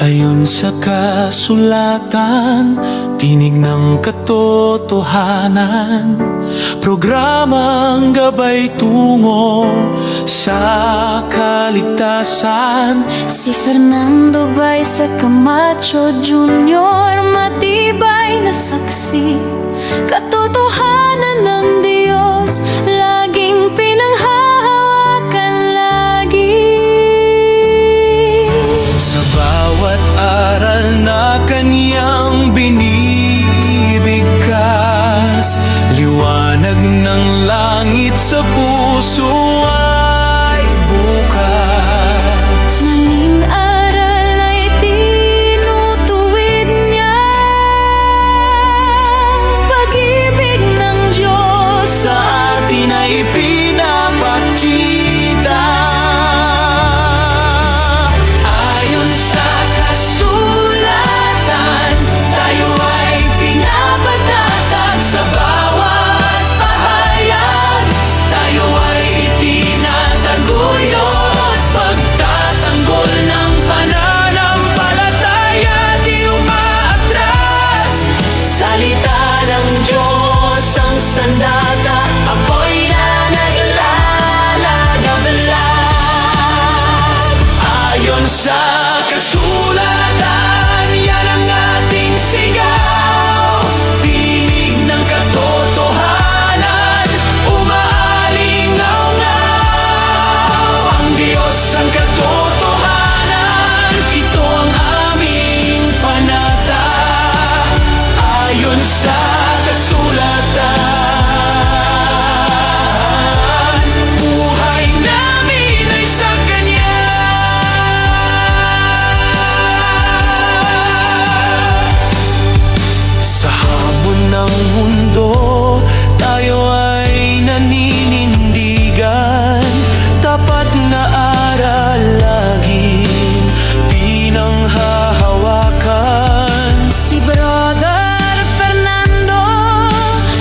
Ayon sa kasulatan, tinig ng katotohanan, programang gabay tungo sa kaligtasan. Si Fernando Baisa Camacho Jr. matibay na saksi, katotohanan ng Diyos laging pinanghahawakan lagi. Sa bawat aral na kanyang binibigkas, liwanag ng langit sa puso ay bukas. Maling aral ay tinutuwid niya, pag-ibig ng Diyos Sa atin ay pinapakita. Ayon sa kasulatan, tayo ay pinapatatag. Sa bawat pahayag, tayo ay itinataguyod. Pagtatanggol ng pananampalataya, di umaatras. Salita ng Diyos ang sandata, apoy na naglalagablab. Ayon sa kasulatan, yan ang ating sigaw. Tinig ng katotohanan, umaalingaw-ngaw. Ang Diyos ang katotohanan, ito ang aming panata. Ayon sa kasulatan, buhay namin ay sa Kanya. Sa hamon ng mundo, tayo ay naninindigan. Tapat na aral laging pinanghahawakan. si Brother Fernando,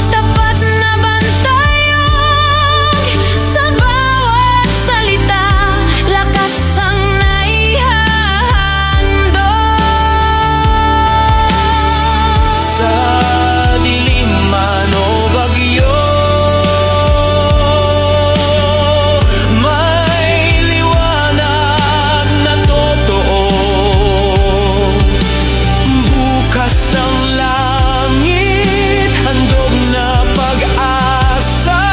tapat na bantayog. Sa bawat salita, lakas ang naihahandog. Sa dilim man o bagyo, may liwanag na totoo. Bukas ang langit, handog na pag-asa.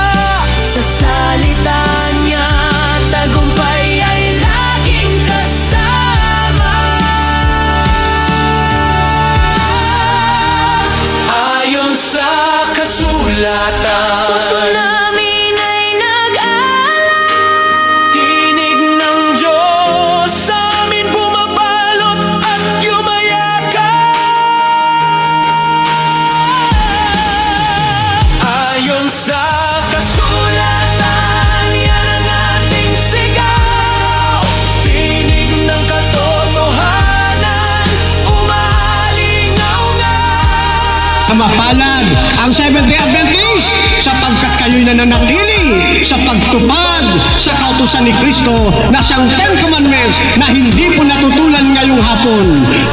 Sa salita niya, tagumpay ay laging kasama. Ayon sa kasulatan, Puso namin ay nag-aalala, tinig ng Diyos sa amin bumabalot at yumayakan. Ayon sa kasulatan, yan ang ating sigaw. Tinig ng katotohanan, umaalingaw-ngaw. Mapalad ang Seventh-day Adventist sapagkat kayo'y nananatili sa pagtupad sa kautusan ni Kristo na siyang Ten Commandments na hindi po natutulan ngayong hapon.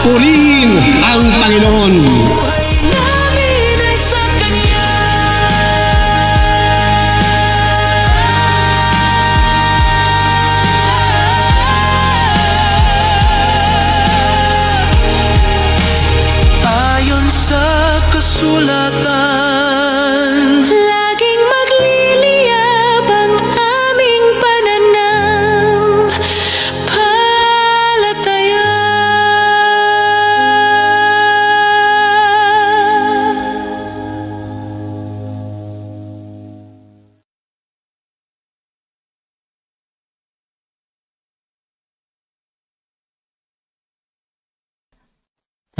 Purihin ang Panginoon. Buhay namin ay sa Kanya. Ayon sa kasulatan, laging magliliyab ang aming pananampalataya.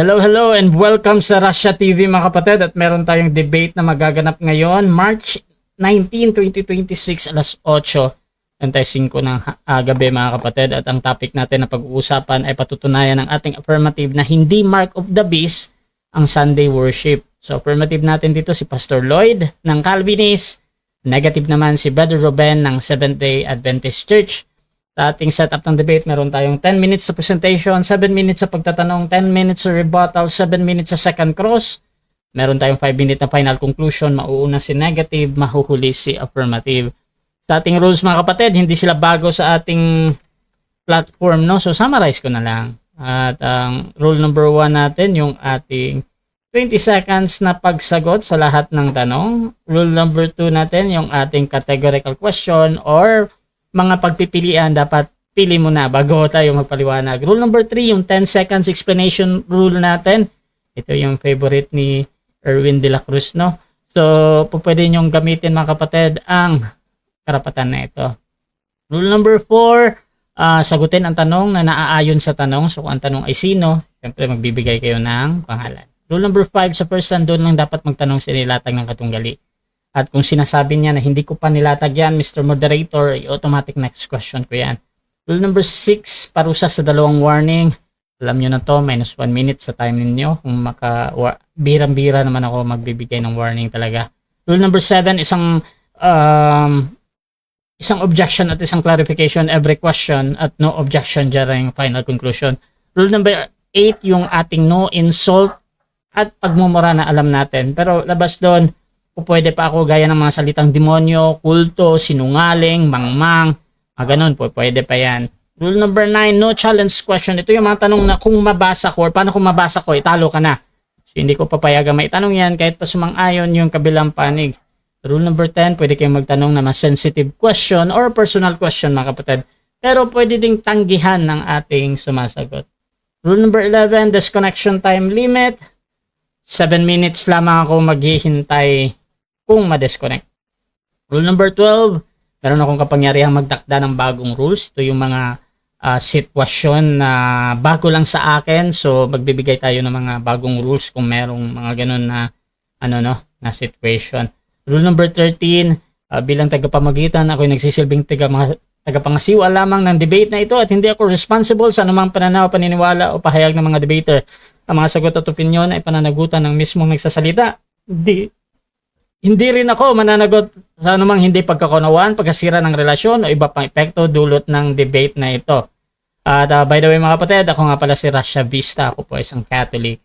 Hello and welcome sa Russia TV mga kapatid, at meron tayong debate na magaganap ngayon March 19, 2026 alas 8:05 ng gabi mga kapatid, at ang topic natin na pag-uusapan ay patutunayan ng ating affirmative na hindi mark of the beast ang Sunday worship. So affirmative natin dito si Pastor Lloyd ng Calvinist, negative naman si Brother Ruben ng Seventh-day Adventist Church. Sa ating setup ng debate, meron tayong 10 minutes sa presentation, 7 minutes sa pagtatanong, 10 minutes sa rebuttal, 7 minutes sa second cross. Meron tayong 5 minutes na final conclusion, mauuna si negative, mahuhuli si affirmative. Sa ating rules mga kapatid, hindi sila bago sa ating platform, no? So summarize ko na lang. At ang rule number 1 natin, yung ating 20 seconds na pagsagot sa lahat ng tanong. Rule number 2 natin, yung ating categorical question or mga pagpipilian, dapat pili mo na bago tayo magpaliwanag. Rule number 3, yung 10 seconds explanation rule natin. Ito yung favorite ni Erwin de la Cruz, no? So, pwede nyong gamitin mga kapatid ang karapatan na ito. Rule number 4, sagutin ang tanong na naaayon sa tanong. So, kung ang tanong ay sino, syempre magbibigay kayo ng pangalan. Rule number 5, sa first and doon lang dapat magtanong sa nilatag ng katunggali. At kung sinasabi niya na hindi ko pa nilatag yan, Mr. Moderator, automatic next question ko yan. Rule number 6, parusa sa 2 warning. Alam nyo na to, -1 minute sa time ninyo. Kung birang-bira naman ako magbibigay ng warning talaga. Rule number 7, isang objection at isang clarification every question at no objection during final conclusion. Rule number 8, yung ating no insult at pagmumura na alam natin. Pero labas doon, pwede pa ako gaya ng mga salitang demonyo, kulto, sinungaling, mangmang, ganun po, pwede pa yan. Rule number 9, no challenge question. Ito yung mga tanong na kung mabasa ko or paano kung mabasa ko, italo ka na. So hindi ko papayagan may tanong yan kahit pa sumang-ayon yung kabilang panig. Rule number 10, pwede kayong magtanong na mas sensitive question or personal question mga kapatid. Pero pwede ding tanggihan ng ating sumasagot. Rule number 11, disconnection time limit. 7 minutes lamang ako maghihintay kung ma-disconnect. Rule number 12, meron akong kapangyarihang magtakda ng bagong rules. Ito yung mga sitwasyon na bago lang sa akin. So, magbibigay tayo ng mga bagong rules kung merong mga ganun na, na situation. Rule number 13, bilang tagapamagitan, ako yung nagsisilbing tagapangasiwa lamang ng debate na ito at hindi ako responsible sa anumang pananaw, paniniwala o pahayag ng mga debater. Ang mga sagot at opinyon ay pananagutan ng mismong nagsasalita. Hindi rin ako mananagot sa anumang hindi pagkakunawaan, pagkasira ng relasyon o iba pang epekto dulot ng debate na ito. At by the way mga kapatid, ako nga pala si Rasha Vista. Ako po isang Catholic,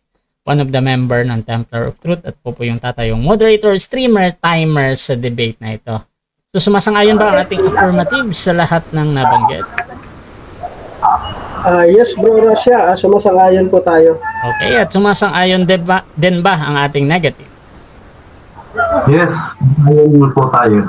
one of the member ng Templar of Truth at po yung tatayong moderator, streamer, timer sa debate na ito. So sumasang-ayon ba ang ating affirmative sa lahat ng nabanggit? Yes bro Rasha, sumasang-ayon po tayo. Okay, at sumasang-ayon din ba ang ating negative? Yes, ayun po tayo.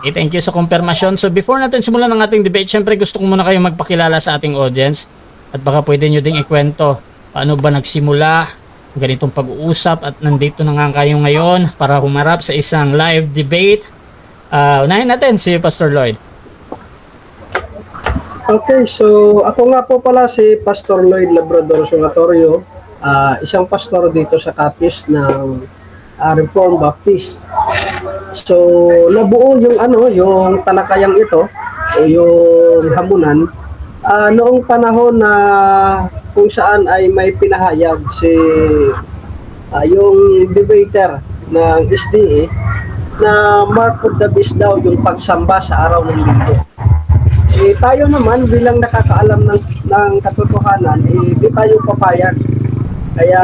Okay, thank you sa kumpirmasyon. So before natin simulan ang ating debate, syempre gusto ko muna kayong magpakilala sa ating audience at baka pwede nyo ding ikwento paano ba nagsimula ganitong pag-uusap at nandito na nga kayo ngayon para humarap sa isang live debate. Unahin natin si Pastor Lloyd. Okay, so ako nga po pala si Pastor Lloyd Labrador Solatorio, isang pastor dito sa Capiz ng Reformed Baptist. So nabuo yung talakayang ito o yung hamunan noong panahon na kung saan ay may pinahayag yung debater ng SDA na mark of the beast daw yung pagsamba sa araw ng linggo. Tayo naman bilang nakakaalam ng katotohanan, di tayo papayag. Kaya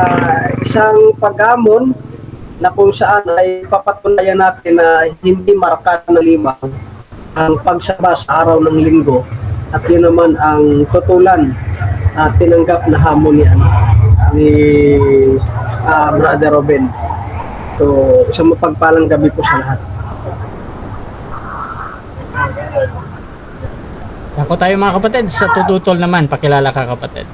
isang paghamon na kung saan ay papatunayan natin na hindi marka ng limang ang pagsamba sa araw ng linggo at yun naman ang tutulan at tinanggap na hamon ni Brother Robin. So, isang mapagpalang gabi po sa lahat. Ako tayo mga kapatid, sa tututol naman, pakilala ka kapatid.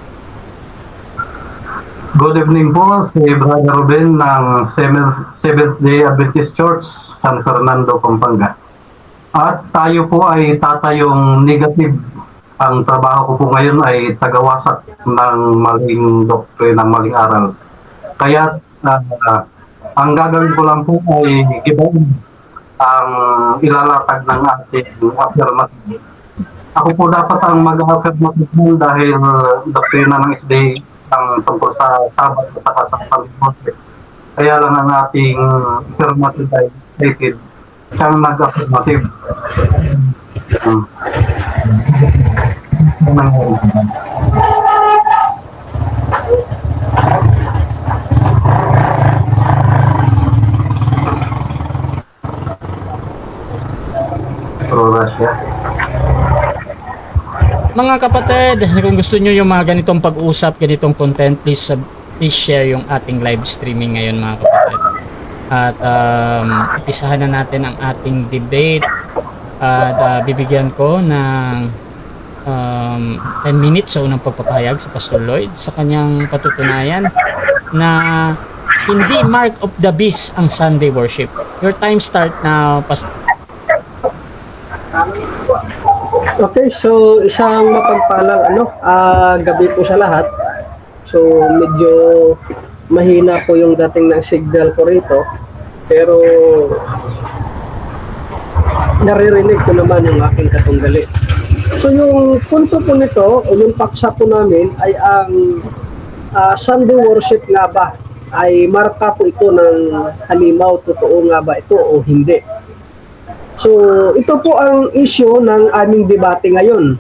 Good evening po, si Brother Ruben ng Seventh-day Adventist Church, San Fernando, Pampanga. At tayo po ay tatayong negative. Ang trabaho ko po ngayon ay tagawasak ng maling doktrine, ng maling aral. Kaya ang gagawin ko lang po ay gibain ang ilalatag ng ating affirmative. Ako po dapat ang mag-affirmative dahil doktrina ng SDA ang tungkol sa Sabat at saka sa Panginoon. Kaya lang ang ating affirmative ay stated siyang nag-affirmative. Ano nangyari? Pro-Russia. Mga kapatid, kung gusto nyo yung mga ganitong pag-usap, ganitong content, please share yung ating live streaming ngayon mga kapatid. At ipisahan na natin ang ating debate. At bibigyan ko ng 10 minutes sa unang pagpapahayag sa Pastor Lloyd sa kanyang patutunayan na hindi mark of the beast ang Sunday worship. Your time start now, Pastor. Okay, so isang mapagpalang gabi po sa lahat. So medyo mahina po yung dating ng signal ko rito. Pero naririnig ko naman yung aking katunggali. So yung punto po nito o yung paksa po namin ay ang Sunday worship nga ba ay marka po ito ng halimaw, totoo nga ba ito o hindi. So ito po ang issue ng aming debate ngayon.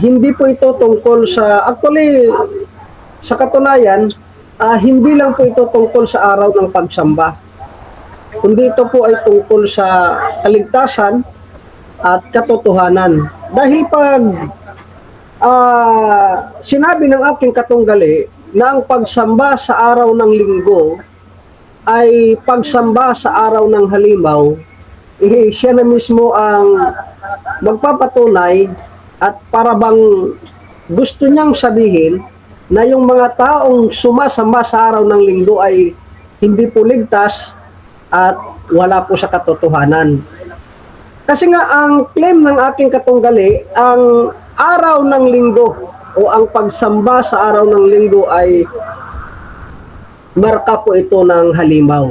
Hindi po ito tungkol sa, actually sa katunayan, hindi lang po ito tungkol sa araw ng pagsamba. Kundi ito po ay tungkol sa kaligtasan at katotohanan. Dahil pag sinabi ng aking katunggali na ang pagsamba sa araw ng linggo ay pagsamba sa araw ng halimaw, siya na mismo ang magpapatunay at para bang gusto niyang sabihin na yung mga taong sumasamba sa araw ng linggo ay hindi po ligtas at wala po sa katotohanan. Kasi nga ang claim ng aking katunggali, ang araw ng linggo o ang pagsamba sa araw ng linggo ay marka po ito ng halimaw.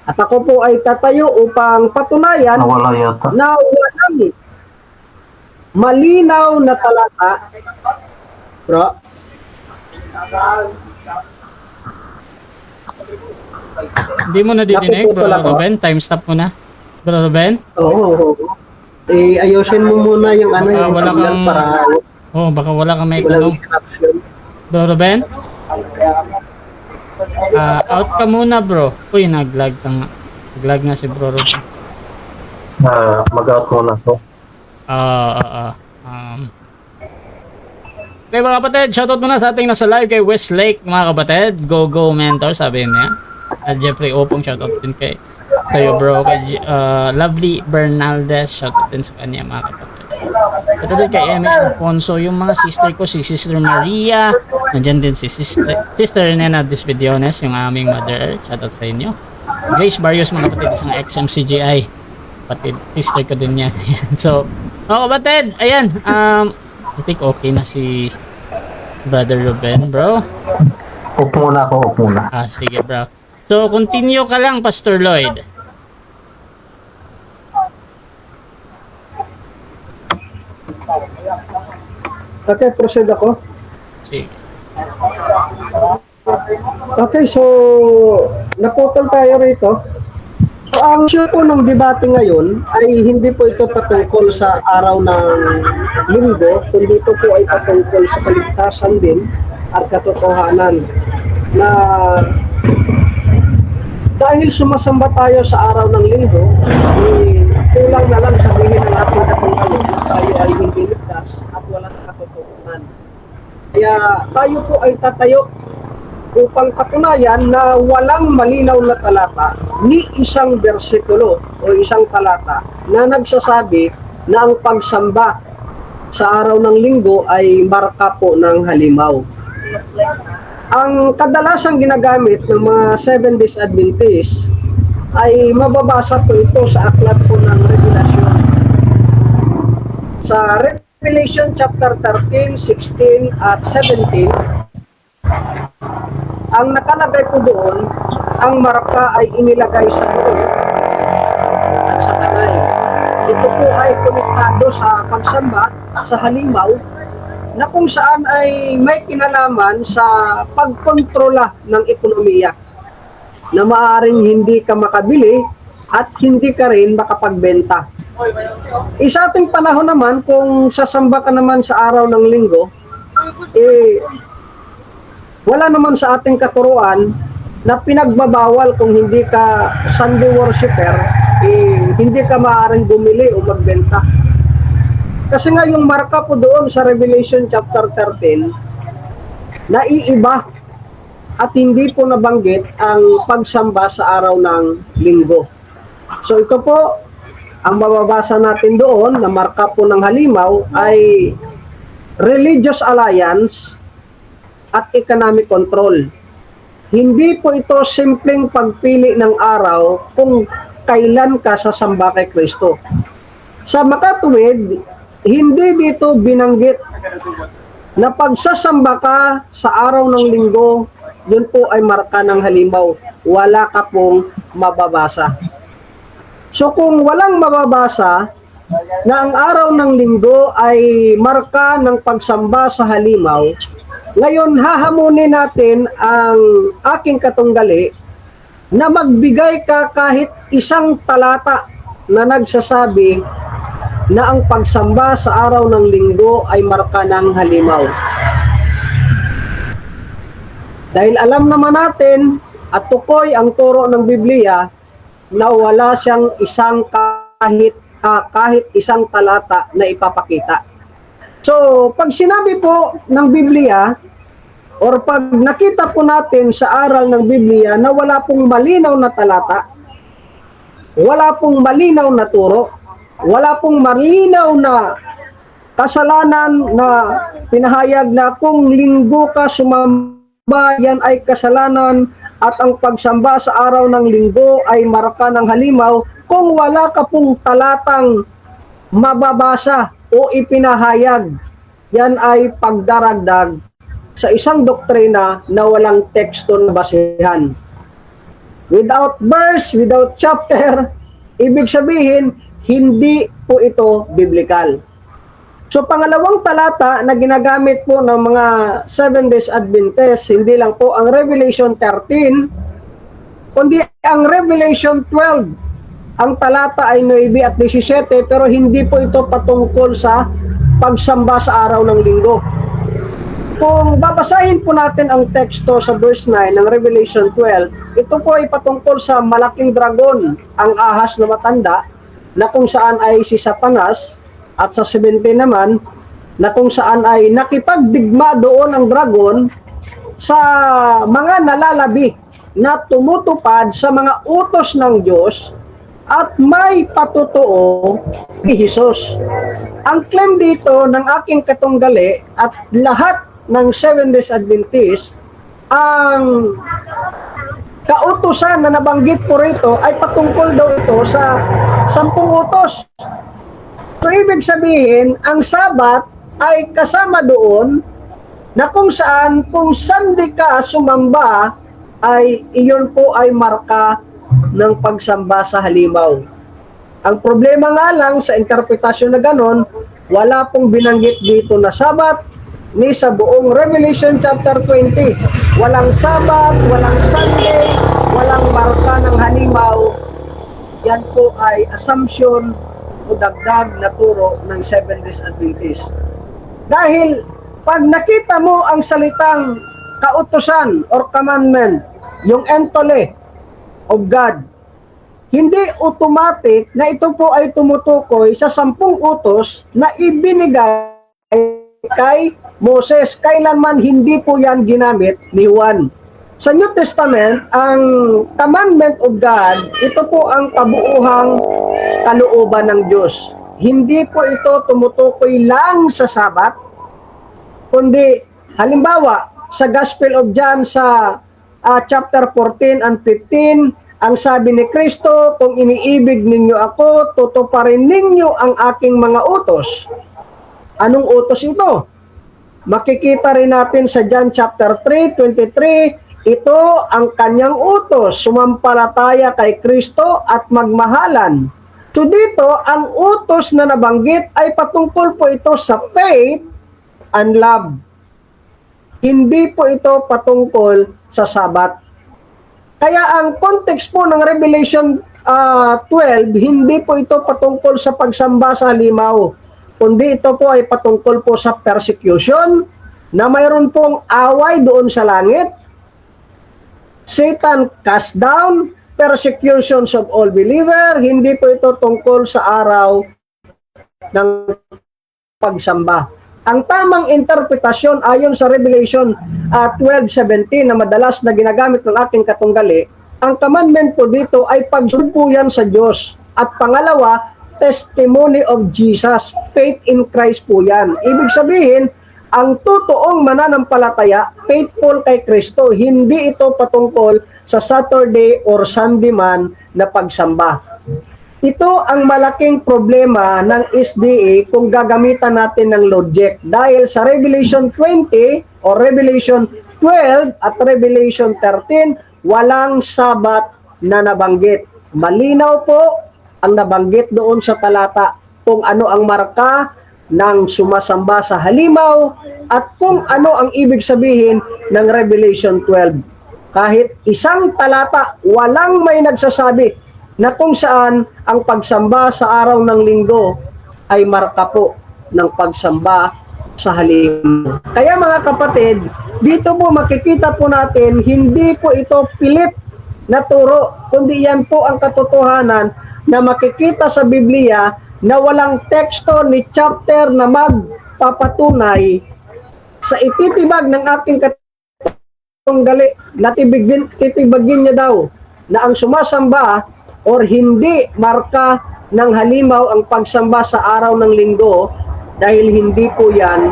At ako po ay tatayo upang patunayan Nawala yata. na walang malinaw na talata. Bro? Hindi mo nadidinig, Bro Napuputol ako. Ruben? Time stop mo na. Bro Ruben? Oo. Ayusin mo muna yung yung wala signal kang- para Oh, baka wala kang may walang tanong. interruption. Bro Ruben? Out ka muna, bro. Uy, nag-lag nga si Bro Ruben. Mag-out muna to. Okay mga kapatid, shoutout muna sa ating nasa live kay Westlake mga kapatid. Go mentor, sabi niya. At Jeffrey Opong, shoutout din kay sa'yo bro. Kay Lovely Bernaldez, shoutout din sa kanya mga kapatid. Ito din kay Emmy Alfonso, yung mga sister ko, si Sister Maria, nandyan din si Sister Nena Dispediones, yung aming mother, shoutout sa inyo. Grace Barrios mga kapatid, isang XMCGI, kapatid, sister ko din yan. So, mga kapatid, ayan, I think okay na si Brother Ruben, bro. Upo muna ako, upo muna. Sige bro. So, continue ka lang, Pastor Lloyd. Okay, proceed ako. Sige. Okay, so naputol tayo rito. So ang issue po ng debate ngayon ay hindi po ito patungkol sa araw ng linggo, kundi ito po ay patungkol sa kaligtasan din at katotohanan na dahil sumasamba tayo sa araw ng linggo, kulang na lang sabihin ng ating katunggali na tayo ay hindi ligtas at walang katotohanan. Kaya tayo po ay tatayo upang patunayan na walang malinaw na talata ni isang bersikulo o isang talata na nagsasabi na ang pagsamba sa araw ng linggo ay marka po ng halimaw. Ang kadalasang ginagamit ng mga Seventh Days Adventists ay mababasa po ito sa aklat po ng Revelasyon. Sa Revelation chapter 13, 16 at 17, ang nakalagay po doon, ang marka ay inilagay sa ulo at sa kanay. Ito po ay konektado sa pagsamba sa halimaw na kung saan ay may kinalaman sa pagkontrola ng ekonomiya na maaaring hindi ka makabili at hindi ka rin makapagbenta. Sa ating panahon naman, kung sasamba ka naman sa araw ng linggo, wala naman sa ating katuruan na pinagbabawal kung hindi ka Sunday worshiper, hindi ka maaaring bumili o magbenta. Kasi nga yung marka po doon sa Revelation chapter 13, naiiba at hindi po nabanggit ang pagsamba sa araw ng linggo. So ito po, ang mababasa natin doon na marka po ng halimaw ay religious alliance at economic control. Hindi po ito simpleng pagpili ng araw kung kailan ka sasamba kay Kristo. Sa makatuwid, hindi dito binanggit na pagsasamba ka sa araw ng linggo, yun po ay marka ng halimaw. Wala ka pong mababasa. So kung walang mababasa na ang araw ng linggo ay marka ng pagsamba sa halimaw, ngayon hahamunin natin ang aking katunggali na magbigay ka kahit isang talata na nagsasabi na ang pagsamba sa araw ng linggo ay marka ng halimaw. Dahil alam naman natin at tukoy ang turo ng Biblia na wala siyang kahit isang talata na ipapakita. So, pag sinabi po ng Biblia or pag nakita po natin sa aral ng Biblia na wala pong malinaw na talata, wala pong malinaw na turo, wala pong malinaw na kasalanan na pinahayag na kung linggo ka sumamba, yan ay kasalanan at ang pagsamba sa araw ng linggo ay marka ng halimaw, kung wala ka pong talatang mababasa o ipinahayag, yan ay pagdaragdag sa isang doktrina na walang teksto na basihan. Without verse, without chapter, ibig sabihin, hindi po ito biblical. So pangalawang talata na ginagamit po ng mga Seventh-day Adventists, hindi lang po ang Revelation 13, kundi ang Revelation 12. Ang talata ay 9 at 17, pero hindi po ito patungkol sa pagsamba sa araw ng linggo. Kung babasahin po natin ang teksto sa verse 9 ng Revelation 12, ito po ay patungkol sa malaking dragon, ang ahas na matanda, na kung saan ay si Satanas, at sa 17 naman, na kung saan ay nakipagdigma doon ang dragon sa mga nalalabi na tumutupad sa mga utos ng Diyos at may patotoo ni Jesus. Ang claim dito ng aking katunggali at lahat ng Seventh-day Adventist, ang kautusan na nabanggit po rito ay patungkol daw ito sa 10 utos. So ibig sabihin, ang Sabat ay kasama doon na kung saan, kung Sunday ka sumamba, ay iyon po ay marka ng pagsamba sa halimaw. Ang problema nga lang sa interpretasyon na ganon, wala pong binanggit dito na Sabat, ni sa buong Revelation chapter 20. Walang Sabat, walang Sunday, walang marka ng halimaw. Yan po ay assumption o dagdag na turo ng Seventh-day Adventist. Dahil pag nakita mo ang salitang kautusan or commandment, yung entole of God, hindi automatic na ito po ay tumutukoy sa 10 utos na ibinigay kay Moses. Kailanman hindi po yan ginamit ni Juan. Sa New Testament, ang commandment of God, ito po ang kabuuhang kalooban ng Diyos. Hindi po ito tumutukoy lang sa Sabat, kundi halimbawa sa Gospel of John sa chapter 14 and 15, ang sabi ni Kristo, kung iniibig ninyo ako, tutuparin ninyo ang aking mga utos. Anong utos ito? Makikita rin natin sa John chapter 3:23, ito ang kanyang utos, sumampalataya kay Kristo at magmahalan. So dito, ang utos na nabanggit ay patungkol po ito sa faith and love. Hindi po ito patungkol sa Sabat. Kaya ang context po ng Revelation 12, hindi po ito patungkol sa pagsamba sa halimaw, kundi ito po ay patungkol po sa persecution, na mayroon pong away doon sa langit, Satan cast down, persecutions of all believer. Hindi po ito tungkol sa araw ng pagsamba. Ang tamang interpretasyon ayon sa Revelation 12:17 na madalas na ginagamit ng aking katunggali, ang commandment po dito ay pagsunod po yan sa Diyos. At pangalawa, testimony of Jesus, faith in Christ po yan. Ibig sabihin, ang totoong mananampalataya, faithful kay Kristo, hindi ito patungkol sa Saturday or Sunday man na pagsamba. Ito ang malaking problema ng SDA kung gagamitan natin ng logic. Dahil sa Revelation 20 o Revelation 12 at Revelation 13, walang sabat na nabanggit. Malinaw po ang nabanggit doon sa talata kung ano ang marka ng sumasamba sa halimaw at kung ano ang ibig sabihin ng Revelation 12. Kahit isang talata, walang may nagsasabi na kung saan ang pagsamba sa araw ng linggo ay marka po ng pagsamba sa halimaw. Kaya mga kapatid, dito po makikita po natin, hindi po ito pilit na turo, kundi yan po ang katotohanan na makikita sa Biblia na walang teksto ni chapter na magpapatunay sa ititibag ng aking katunggali na titibagin niya daw na ang sumasamba or hindi marka ng halimaw ang pagsamba sa araw ng linggo dahil hindi po yan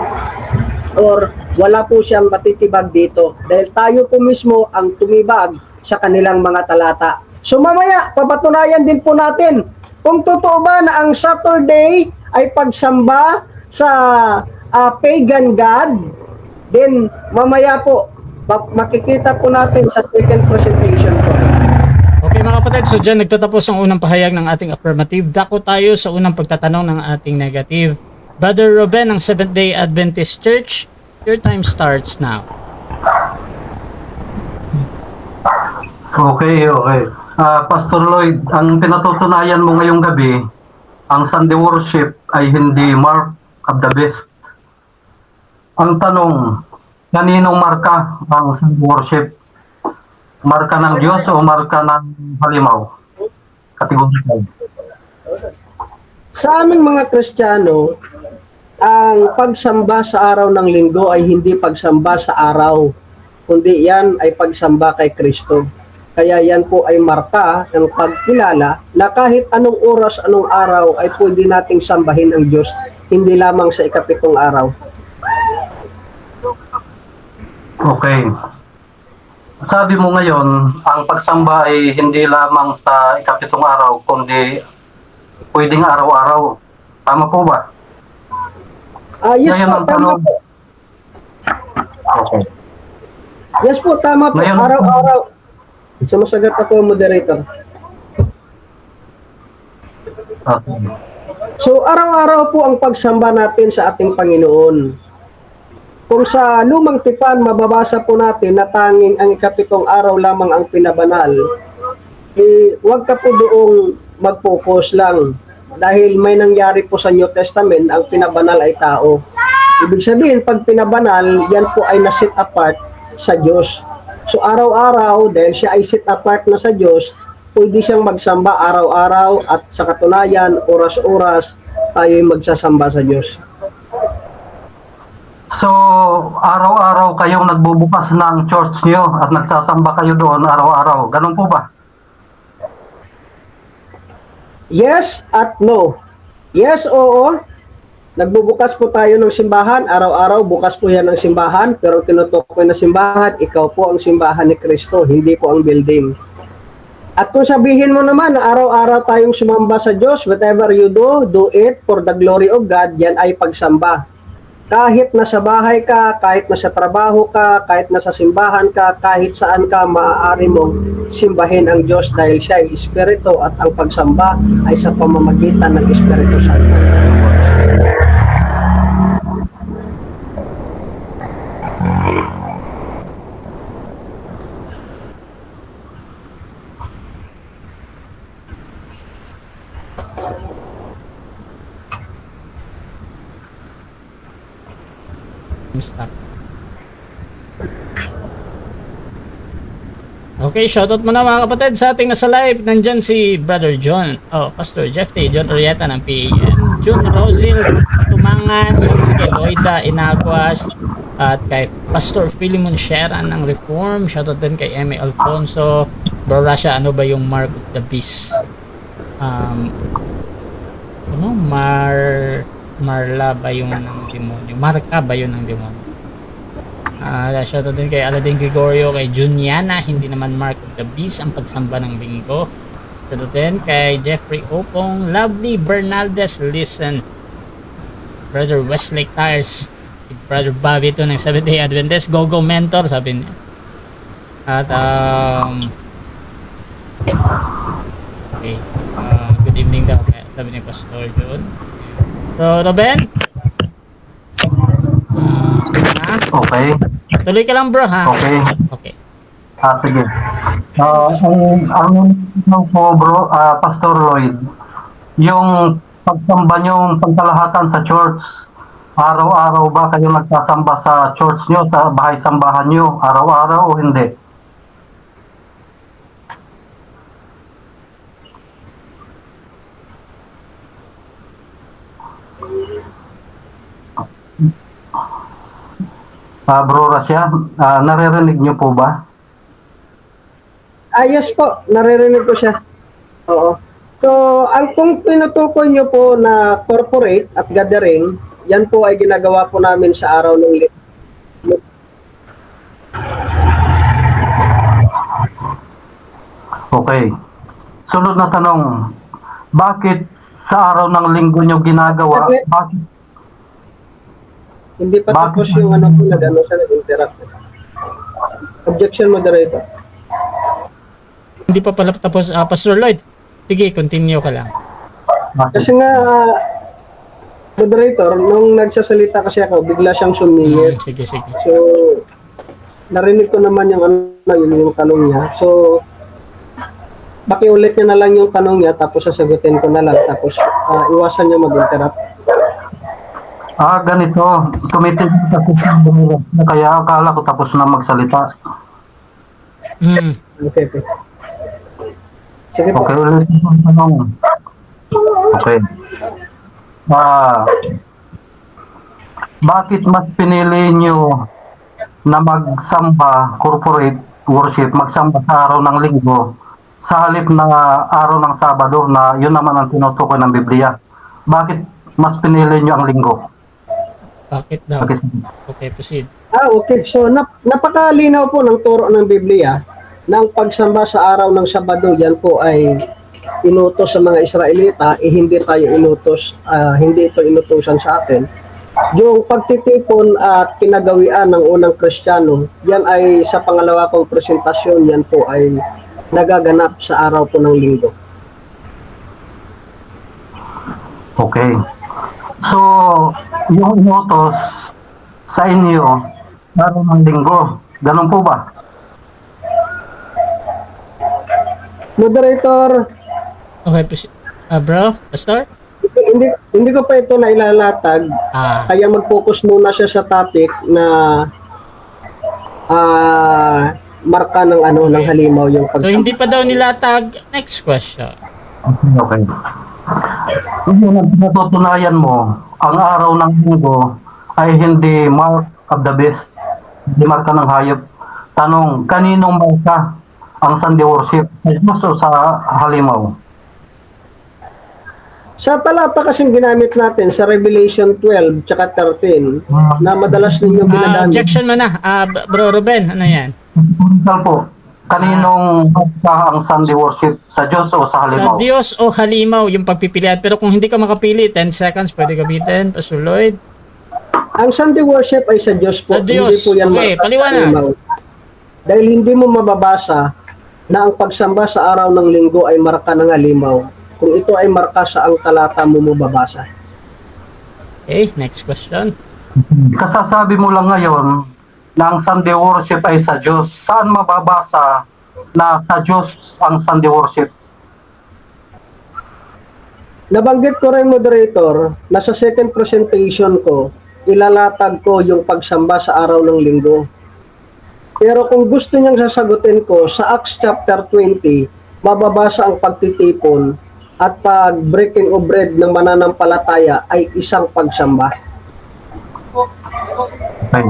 or wala po siyang matitibag dito dahil tayo po mismo ang tumibag sa kanilang mga talata. So mamaya, papatunayan din po natin kung totoo ba na ang Saturday ay pagsamba sa pagan god, then mamaya po, makikita po natin sa second presentation po. Okay mga kapatid, so dyan nagtatapos ang unang pahayag ng ating affirmative. Dako tayo sa unang pagtatanong ng ating negative. Brother Ruben ng Seventh-day Adventist Church, your time starts now. Okay. Pastor Lloyd, ang pinatutunayan mo ngayong gabi, ang Sunday worship ay hindi mark of the beast. Ang tanong, kaninong marka ang Sunday worship? Marka ng Diyos o marka ng halimaw? Kategorikal. Sa aming mga Kristiyano, ang pagsamba sa araw ng linggo ay hindi pagsamba sa araw, kundi yan ay pagsamba kay Kristo. Kaya yan po ay marka ng pagkilala na kahit anong oras, anong araw ay pwede nating sambahin ang Diyos, hindi lamang sa ikapitong araw. Okay. Sabi mo ngayon, ang pagsamba ay hindi lamang sa ikapitong araw, kundi pwedeng araw-araw. Tama po ba? Yes Ngayon po, ang tama tanong. po. Okay. Yes po, tama po. Ngayon, Araw-araw. Sumasagot ako, moderator. Okay. So, araw-araw po ang pagsamba natin sa ating Panginoon. Kung sa lumang tipan, mababasa po natin na tanging ang ikapitong araw lamang ang pinabanal, huwag ka po doong mag-focus lang. Dahil may nangyari po sa New Testament, ang pinabanal ay tao. Ibig sabihin, pag pinabanal, yan po ay na-set apart sa Diyos. So araw-araw, dahil siya ay set apart na sa Diyos, pwede siyang magsamba araw-araw at sa katunayan, oras-oras, tayo'y magsasamba sa Diyos. So, araw-araw kayong nagbubukas ng church niyo at nagsasamba kayo doon araw-araw. Ganun po ba? Yes at no. Yes, oo. Nagbubukas po tayo ng simbahan. Araw-araw, bukas po yan ng simbahan. Pero tinutukoy na simbahan, ikaw po ang simbahan ni Kristo, hindi po ang building. At kung sabihin mo naman na araw-araw tayong sumamba sa Diyos, whatever you do it for the glory of God, yan ay pagsamba. Kahit nasa bahay ka, kahit nasa trabaho ka, kahit nasa simbahan ka, kahit saan ka, maaari mong simbahin ang Diyos dahil siya ay Espiritu at ang pagsamba ay sa pamamagitan ng Espiritu Santo. stop. Okay, shoutout muna mga kapatid sa ating nasa live. Nandyan si Brother John, Pastor Jeffrey, John Orieta ng PAN, June Rosil, Tumangan, kay Loida Inaguas, at kay Pastor Philemon Sheran ng Reform. Shoutout din kay Eme Alfonso. Bro Rasha, ano ba yung mark of the beast? Marla ba yung ng demonyo? Marka ba yun ng demonyo? Shoutout din kay Aladin Gregorio, kay Juniana, hindi naman mark of the beast ang pagsamba ng linggo. Shoutout din kay Jeffrey Opong, Lovely Bernaldez, listen. Brother Westlake Tires, Brother Bobby to ng Seventh Day Adventist, Go Mentor, sabi niya. At okay, good evening daw, sabi ni Pastor John. So, Ruben? Okay. Tuloy ka lang bro ha? Okay. Okay. Sige. Ang po bro, Pastor Lloyd, yung pagsamba nyo, pagkalahatan sa church, araw-araw ba kayo nagsasamba sa church nyo, sa bahay-sambahan nyo, araw-araw o hindi? Bro Rasya, naririnig nyo po ba? Yes po, naririnig ko siya. Oo. So, ang kung tinutukoy nyo po na corporate at gathering, yan po ay ginagawa po namin sa araw ng linggo. Okay. Sunod na tanong, bakit sa araw ng linggo nyo ginagawa? Bakit? Hindi pa Bakit? tapos yung ano po, siya nag-interact. Objection, moderator. Hindi pa pala tapos, Pastor Lloyd. Sige, continue ka lang. Kasi nga, moderator, nung nagsasalita kasi ako, bigla siyang sumingit. Sige. So, narinig ko naman yung yung tanong niya. So, pakiulit niya na lang yung tanong niya, tapos sasagutin ko na lang, tapos iwasan niya mag-interrupt. Ganito. Tumitig kasi siya na kaya akala ko tapos na magsalita. Okay. Sige po. Okay, ulit yung tanong. Okay. Bakit mas pinili nyo na magsamba, corporate worship, magsamba sa araw ng linggo, sa halip na araw ng Sabado na yun naman ang tinutukoy ng Biblia? Bakit mas pinili nyo ang linggo? Bakit daw? Okay. Okay, proceed. Okay. So, napakalinaw po ng turo ng Biblia na ang pagsamba sa araw ng Sabado, yan po ay inutos sa mga Israelita, hindi tayo inutos, hindi ito inutusan sa atin. Yung pagtitipon at kinagawian ng unang Kristiyano, yan ay sa pangalawa kong presentasyon, yan po ay nagaganap sa araw po ng linggo. Okay. So, yung inutos sa inyo, araw ng linggo, ganun po ba? Moderator, Okay, proceed. Bro, Pastor? hindi ko pa ito na ilalatag, kaya mag-focus muna siya sa topic na marka ng ng halimaw yung So, hindi pa daw nilatag. Next question. Okay. Yung natutunayan mo, ang araw ng linggo ay hindi mark of the beast, hindi marka ng hayop. Tanong, kaninong marka ang Sunday worship? Sa Diyos o sa halimaw? Sa talata kasing ginamit natin sa Revelation 12 tsaka 13 na madalas ninyong ginagamit. Objection mo na. Bro Ruben, ano yan? Saan po? Kaninong marka ang Sunday worship? Sa Diyos o sa Sa halimaw? Diyos o halimaw yung pagpipilian. Pero kung hindi ka makapili, 10 seconds pwede gamitin. Pastor Lloyd. Ang Sunday worship ay sa Diyos po. Sa Diyos. Hindi po yan Okay, marka sa paliwanag. halimaw. Dahil hindi mo mababasa na ang pagsamba sa araw ng linggo ay marka ng halimaw. Kung ito ay marka sa ang talata mo mababasa. Okay, next question. Kasasabi mo lang ngayon na ang Sunday worship ay sa Diyos. Saan mababasa na sa Diyos ang Sunday worship? Nabanggit ko rin, moderator, na sa second presentation ko, ilalatag ko yung pagsamba sa araw ng linggo. Pero kung gusto niyang sasagutin ko, sa Acts chapter 20, mababasa ang pagtitipon at pag-breaking of bread ng mananampalataya ay isang pagsamba. Okay.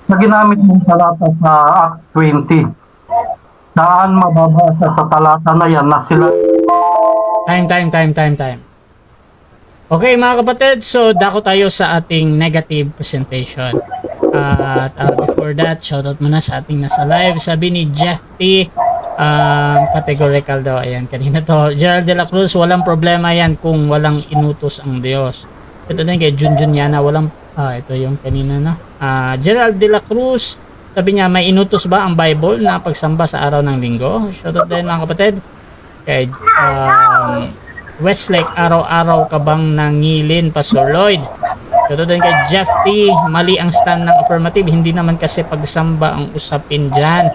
Na ginamit mong talata sa Act 20, saan mababasa sa talata na yan na sila Time. Okay mga kapatid, so dako tayo sa ating negative presentation. At before that, shoutout muna sa ating nasa live. Sabi ni Jeff T, categorical daw. Ayan, kanina to. Gerald de la Cruz, walang problema yan kung walang inutos ang Diyos. Ito din kay Junjun Yana, walang, ito yung kanina na. Gerald de la Cruz, sabi niya, may inutos ba ang Bible na pagsamba sa araw ng linggo? Shoutout din mga kapatid. Kay Westlake, araw-araw ka bang nangilin, Pastor Lloyd? Ito din kay Jeff T, mali ang stand ng affirmative, hindi naman kasi pagsamba ang usapin dyan.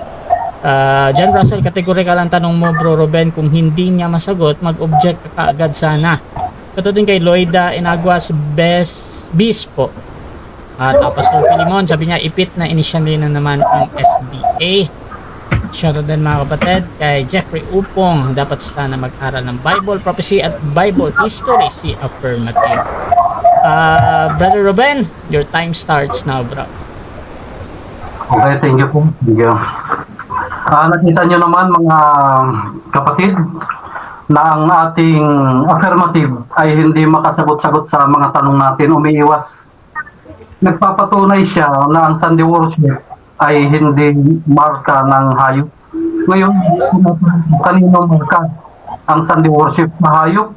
John Russell, categorical ang tanong mo bro Ruben, kung hindi niya masagot, mag-object ka agad sana. Ito din kay Loida Inaguas Bispo. At Pastor Pilimon, sabi niya, ipit na initially na naman ang SDA. Shoutout din mga kapatid kay Jeffrey Upong, dapat sana mag-aral ng Bible prophecy at Bible history si affirmative. Brother Ruben, your time starts now, bro. Okay, thank you po. Thank you. Nakita nyo naman mga kapatid na ang ating affirmative ay hindi makasagot-sagot sa mga tanong natin, umiiwas. Nagpapatunay siya na ang Sunday worship ay hindi marka ng hayop. Ngayon, kanino marka ang Sunday worship, na hayop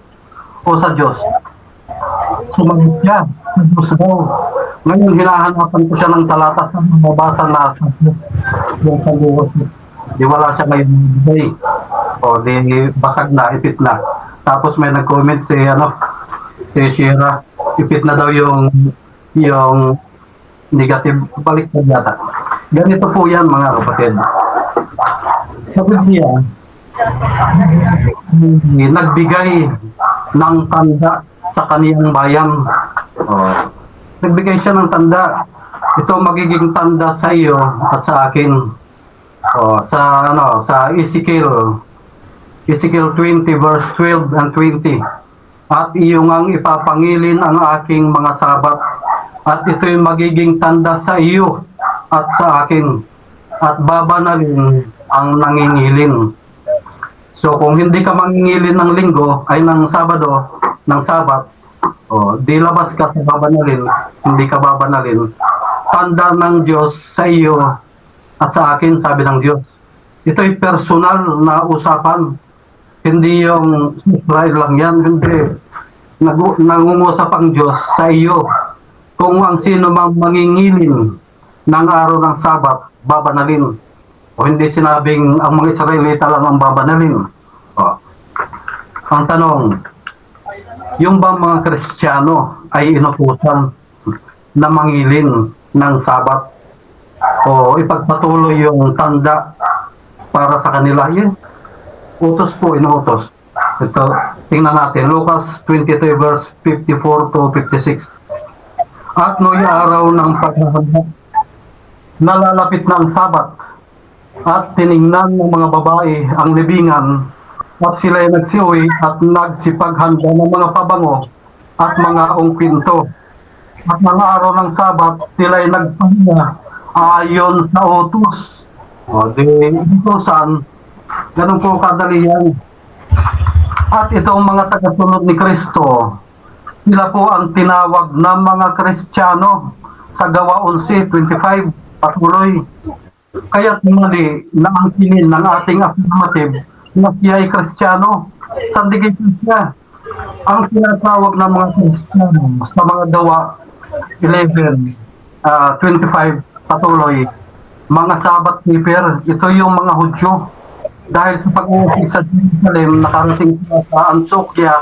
o sa Diyos? Sumagot siya, sa Diyos daw. Ngayon, hinahanapan ko siya ng talata sa mababasa na sa Diyos. Yung Sunday worship. Di wala siya ngayon bigay. O di basag na, ipit na. Tapos may nag-comment si Shira, ipit na daw yung negative, balik na yata. Ganito po yan mga kapatid. Sa Biblia, nagbigay ng tanda sa kaniyang bayan. Nagbigay siya ng tanda. Ito magiging tanda sa iyo at sa akin. Sa Ezekiel 20 verse 12 and 20. At iyong ang ipapangilin ang aking mga sabat. At ito'y magiging tanda sa iyo at sa akin, at babanalin ang nangingilin. So kung hindi ka mangingilin ng linggo, ay ng Sabado, ng Sabat, di labas ka sa babanalin, hindi ka babanalin. Tanda ng Diyos sa iyo at sa akin, sabi ng Diyos. Ito'y personal na usapan. Hindi yung Israel lang yan, hindi. Nangungusap ang Diyos sa iyo. Kung ang sino mang mangingilin ng araw ng Sabat, babanalin. O hindi sinabing ang mga Israelita lang ang babanalin. Ang tanong, yung bang mga Kristiyano ay inutusan na mangilin ng Sabat? O ipagpatuloy yung tanda para sa kanila? Yes. Utos po, inuutos. Ito, tingnan natin, Lucas 23 verse 54 to 56. At no'y araw ng paghahanda, nalalapit na ang Sabat, at tiningnan ng mga babae ang libingan, at sila'y nagsiuwi at nagsipaghanda ng mga pabango at mga ungkwinto. At mga araw ng Sabat, sila'y nagpahinga ayon sa utos. Utosan, ganun po kadali yan. At itong mga tagasunod ni Kristo, sila po ang tinawag na mga Kristiyano sa Gawa 11:25 patuloy. Kaya't mali na ang tingin ng ating affirmative na siya ay Kristiyano. Sandigin siya. Ang tinatawag ng mga Kristiyano sa mga Gawa 11:25 patuloy, mga Sabbath keeper, ito yung mga Hudyo. Dahil sa pag-uwi sa Jerusalem, nakarating sila sa Antioquia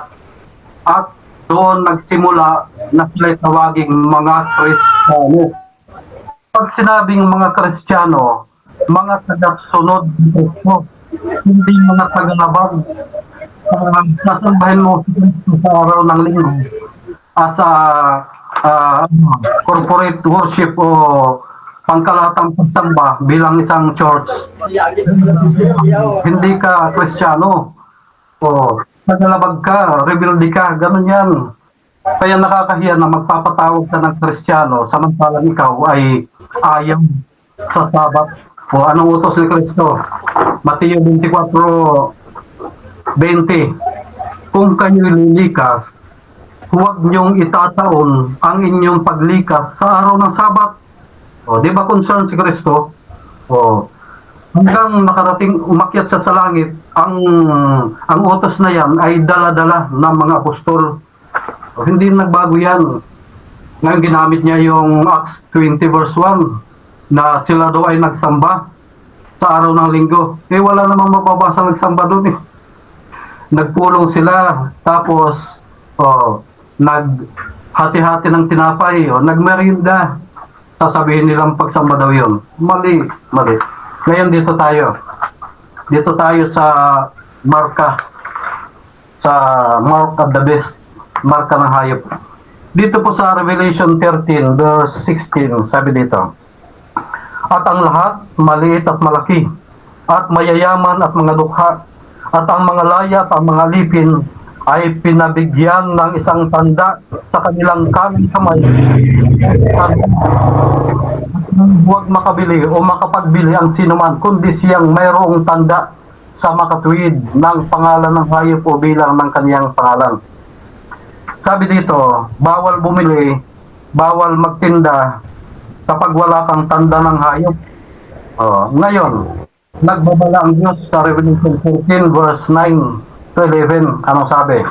at doon nagsimula na sila'y tawaging mga Kristiyano. Pag sinabing mga Kristiyano, mga tagasunod ng Kristo, hindi mga tagalabag. Sasambahin mo si Kristo sa araw ng linggo. Sa corporate worship o pangkalatang pagsamba bilang isang church, hindi ka Kristiyano o nagalabag ka, rebelde ka, ganun yan. Kaya nakakahiya na magpapatawag ka ng Kristiyano samantalang ikaw ay ayaw sa Sabat. O anong utos ni Kristo? Mateo 24:20. Kung kayo lilikas, huwag niyong itataon ang inyong paglikas sa araw ng Sabat. O, di ba concern si Kristo? O, hanggang nakarating umakyat siya sa langit, ang utos na yan ay dala-dala ng mga apostol. O, hindi nagbago yan. Ngayon ginamit niya yung Acts 20 verse 1 na sila daw ay nagsamba sa araw ng linggo. Eh wala namang mababasa nagsamba doon eh. Nagpulong sila, tapos naghati-hati ng tinapay, nagmerienda. Sasabihin nilang pagsamba daw yun. Mali. Ngayon dito tayo sa marka, sa mark of the beast, marka ng hayop. Dito po sa Revelation 13 verse 16, sabi dito, at ang lahat, maliit at malaki, at mayayaman at mga dukha, at ang mga laya at ang mga lipin, ay pinabigyan ng isang tanda sa kanilang kamay. Huwag makabili o makapagbili ang sinuman, kundi siyang mayroong tanda sa makatuwid ng pangalan ng hayop o bilang ng kaniyang pangalan. Sabi dito, bawal bumili, bawal magtinda kapag wala kang tanda ng hayop. Ngayon, nagbabala ang Diyos sa Revelation 14 verse 9 to 11. Anong sabi?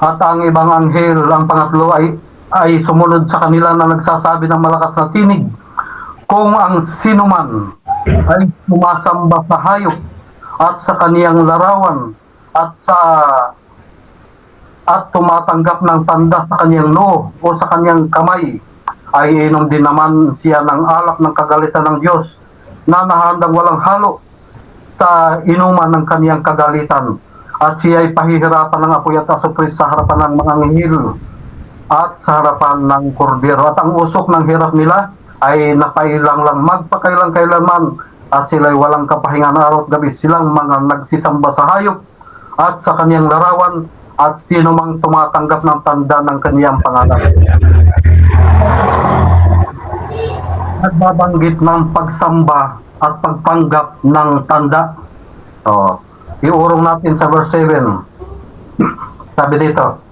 At ang ibang anghel, ang pangatlo, ay sumunod sa kanila na nagsasabi ng malakas na tinig, kung ang sinuman ay sumasamba sa hayop at sa kaniyang larawan at tumatanggap ng tanda sa kaniyang noo o sa kaniyang kamay, ay inom din naman siya ng alak ng kagalitan ng Diyos na nahandang walang halo sa inuman ng kaniyang kagalitan, at siya ay pahihirapan ng apoy at asupris sa harapan ng mga anghel at sa harapan ng kordero, at ang usok ng hirap nila ay napailang lang magpakailang-kailanman, at sila ay walang kapahingan araw at gabi, silang mga nagsisamba sa hayop at sa kaniyang larawan at sino mang tumatanggap ng tanda ng kaniyang pangalan. Nagbabanggit ng pagsamba at pagpanggap ng tanda. Iurong natin sa verse 7. Sabi dito,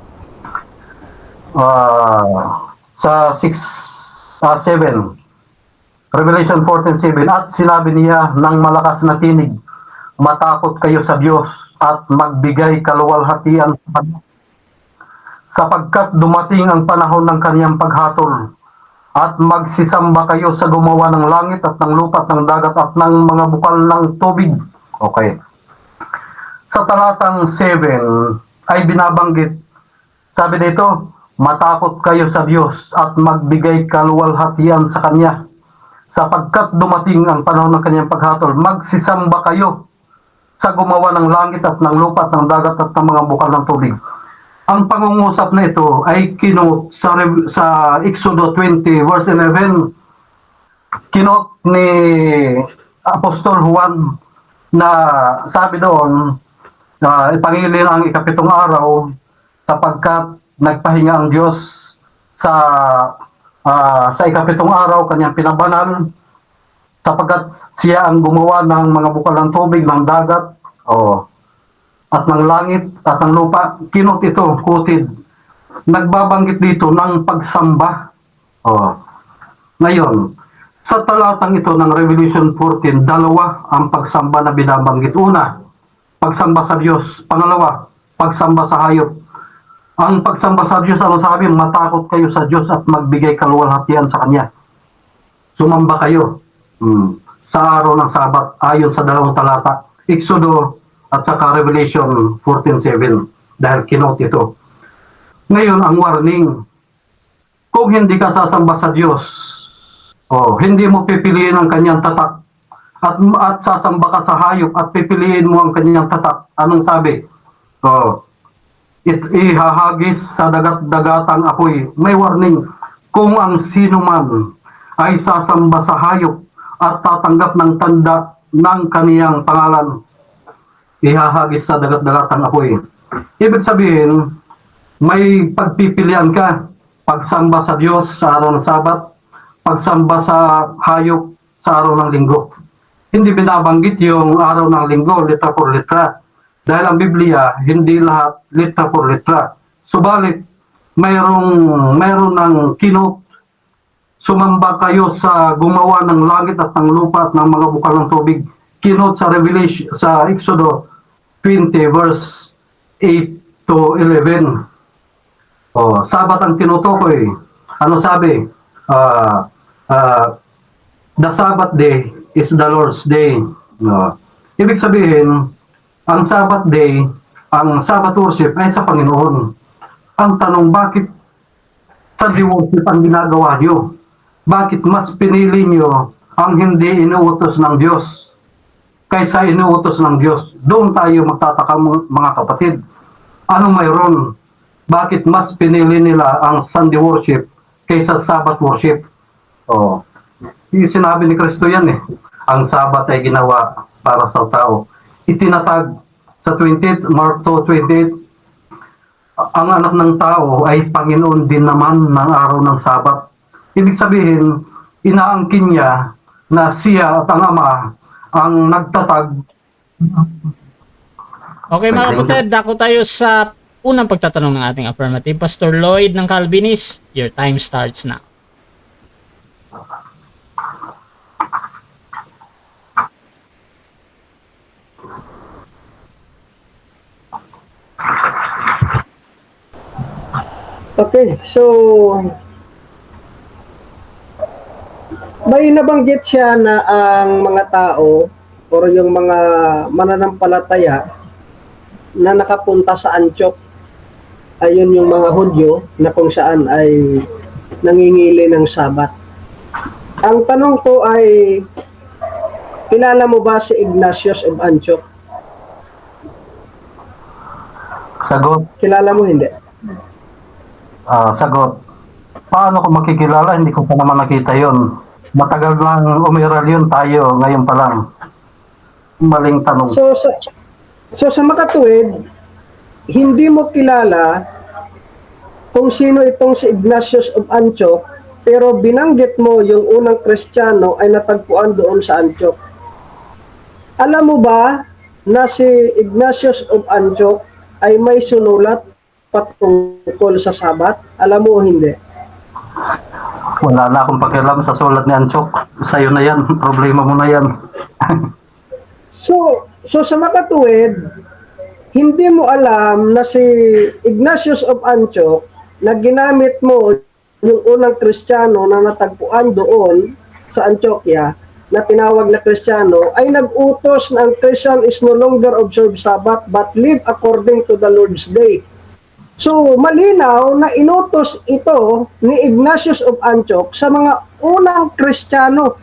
sa 7, Revelation 14:7, at sinabi niya ng malakas na tinig, matakot kayo sa Diyos at magbigay kaluwalhatian sa Kanya, sapagkat dumating ang panahon ng kaniyang paghatol, at magsisamba kayo sa gumawa ng langit at ng lupa at ng dagat at ng mga bukal ng tubig. Okay. Sa talatang 7 ay binabanggit, sabi dito, matakot kayo sa Diyos at magbigay kaluwalhatian sa Kanya, sapagkat dumating ang panahon ng Kanyang paghatol, magsisamba kayo sa gumawa ng langit at ng lupa at ng dagat at ng mga bukal ng tubig. Ang pangungusap na ito ay kinuot sa Exodo 20 verse 11. Kinuot ni Apostol Juan na sabi doon, ipangili ang ikapitong araw sapagkat nagpahinga ang Diyos sa ikapitong araw, kanyang pinabanal, sapagkat siya ang gumawa ng mga bukal ng tubig, ng dagat, at ng langit at ng lupa. Kinot ito, quoted. Nagbabanggit dito ng pagsamba. Ngayon, sa talatang ito ng Revelation 14, dalawa ang pagsamba na binabanggit. Una, pagsamba sa Diyos. Pangalawa, pagsamba sa hayop. Ang pagsamba sa Diyos, ano sabi? Matakot kayo sa Diyos at magbigay kaluwalhatian sa Kanya. Sumamba kayo sa araw ng Sabat, ayon sa dalawang talata, Exodo at saka Revelation 14:7, dahil kinot ito. Ngayon, ang warning, kung hindi ka sasamba sa Diyos, hindi mo pipiliin ang kanyang tatak, at sasamba ka sa hayop at pipiliin mo ang kanyang tatak, anong sabi? ihahagis sa dagat-dagatang apoy. May warning, kung ang sino man ay sasamba sa hayop at tatanggap ng tanda ng kaniyang pangalan, ihahagis sa dagat-dagatang apoy. Ibig sabihin, may pagpipilian ka. Pagsamba sa Diyos sa araw ng Sabat, pagsamba sa hayop sa araw ng Linggo. Hindi binabanggit yung araw ng Linggo, litra por litra. Dahil ang Biblia, hindi lahat litra por litra. Subalit, mayroon ng kinot. Sumamba kayo sa gumawa ng langit at ng lupa at ng mga bukal ng tubig. Kinot sa Revelation, sa Exodo 20 verse 8 to 11. Sabat ang tinutukoy. Ano sabi? The Sabbath day is the Lord's day. Ibig sabihin, ang Sabbath day, ang Sabbath worship ay sa Panginoon. Ang tanong, bakit Sunday worship ang ginagawa nyo? Bakit mas pinili nyo ang hindi inuutos ng Diyos kaysa inuutos ng Diyos? Doon tayo magtataka, mga kapatid. Ano mayroon? Bakit mas pinili nila ang Sunday worship kaysa Sabbath worship? Yung sinabi ni Kristo yan eh. Ang Sabbath ay ginawa para sa tao. Itinatag sa 28, Mark 2:28, ang anak ng tao ay Panginoon din naman ng araw ng Sabat. Ibig sabihin, inaangkin niya na siya at ang Ama ang nagtatag. Okay mga kapatid, dako tayo sa unang pagtatanong ng ating affirmative. Pastor Lloyd ng Calvinist, your time starts now. Okay, so may nabanggit siya na ang mga tao o yung mga mananampalataya na nakapunta sa Antioch, ayun yung mga Hudyo na kung saan ay nangingili ng Sabat. Ang tanong ko ay, kilala mo ba si Ignatius of Antioch? Sagot. Kilala mo, hindi? Sagot. Paano ko makikilala? Hindi ko pa naman nakita yon. Matagal lang umiral yun tayo, ngayon pa lang. Maling tanong. So sa makatuwid, hindi mo kilala kung sino itong si Ignatius of Antioch, pero binanggit mo yung unang Kristiyano ay natagpuan doon sa Antioch. Alam mo ba na si Ignatius of Antioch ay may sunulat patungkol sa Sabat? Alam mo o hindi? Wala na akong pakialam sa sulat ni Antioch. Sa'yo na yan. Problema mo na yan. So sa makatuwid, hindi mo alam na si Ignatius of Antioch na ginamit mo yung unang Kristiyano na natagpuan doon sa Antioquia na tinawag na Kristiyano ay nag-utos na ang Christian is no longer observe Sabbath but live according to the Lord's Day. So, malinaw na inutos ito ni Ignatius of Antioch sa mga unang Kristiyano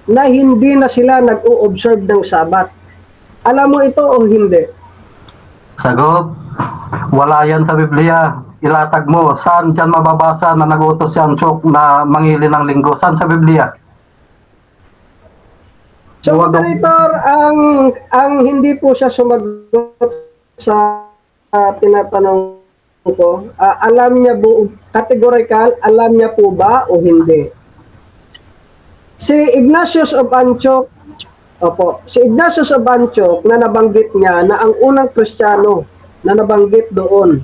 na hindi na sila nag-o-observe ng Sabat. Alam mo ito o hindi? Sagot. Wala yan sa Biblia. Ilatag mo. Saan dyan mababasa na nag-utos si Antioch na mangili ng linggo? Saan sa Biblia? So, moderator, ang hindi po siya sumagot sa tinatanong ko, alam niya po, categorical, alam niya po ba o hindi? Si Ignatius of Antioch, si Ignatius of Antioch na nabanggit niya na ang unang Kristiyano na nabanggit doon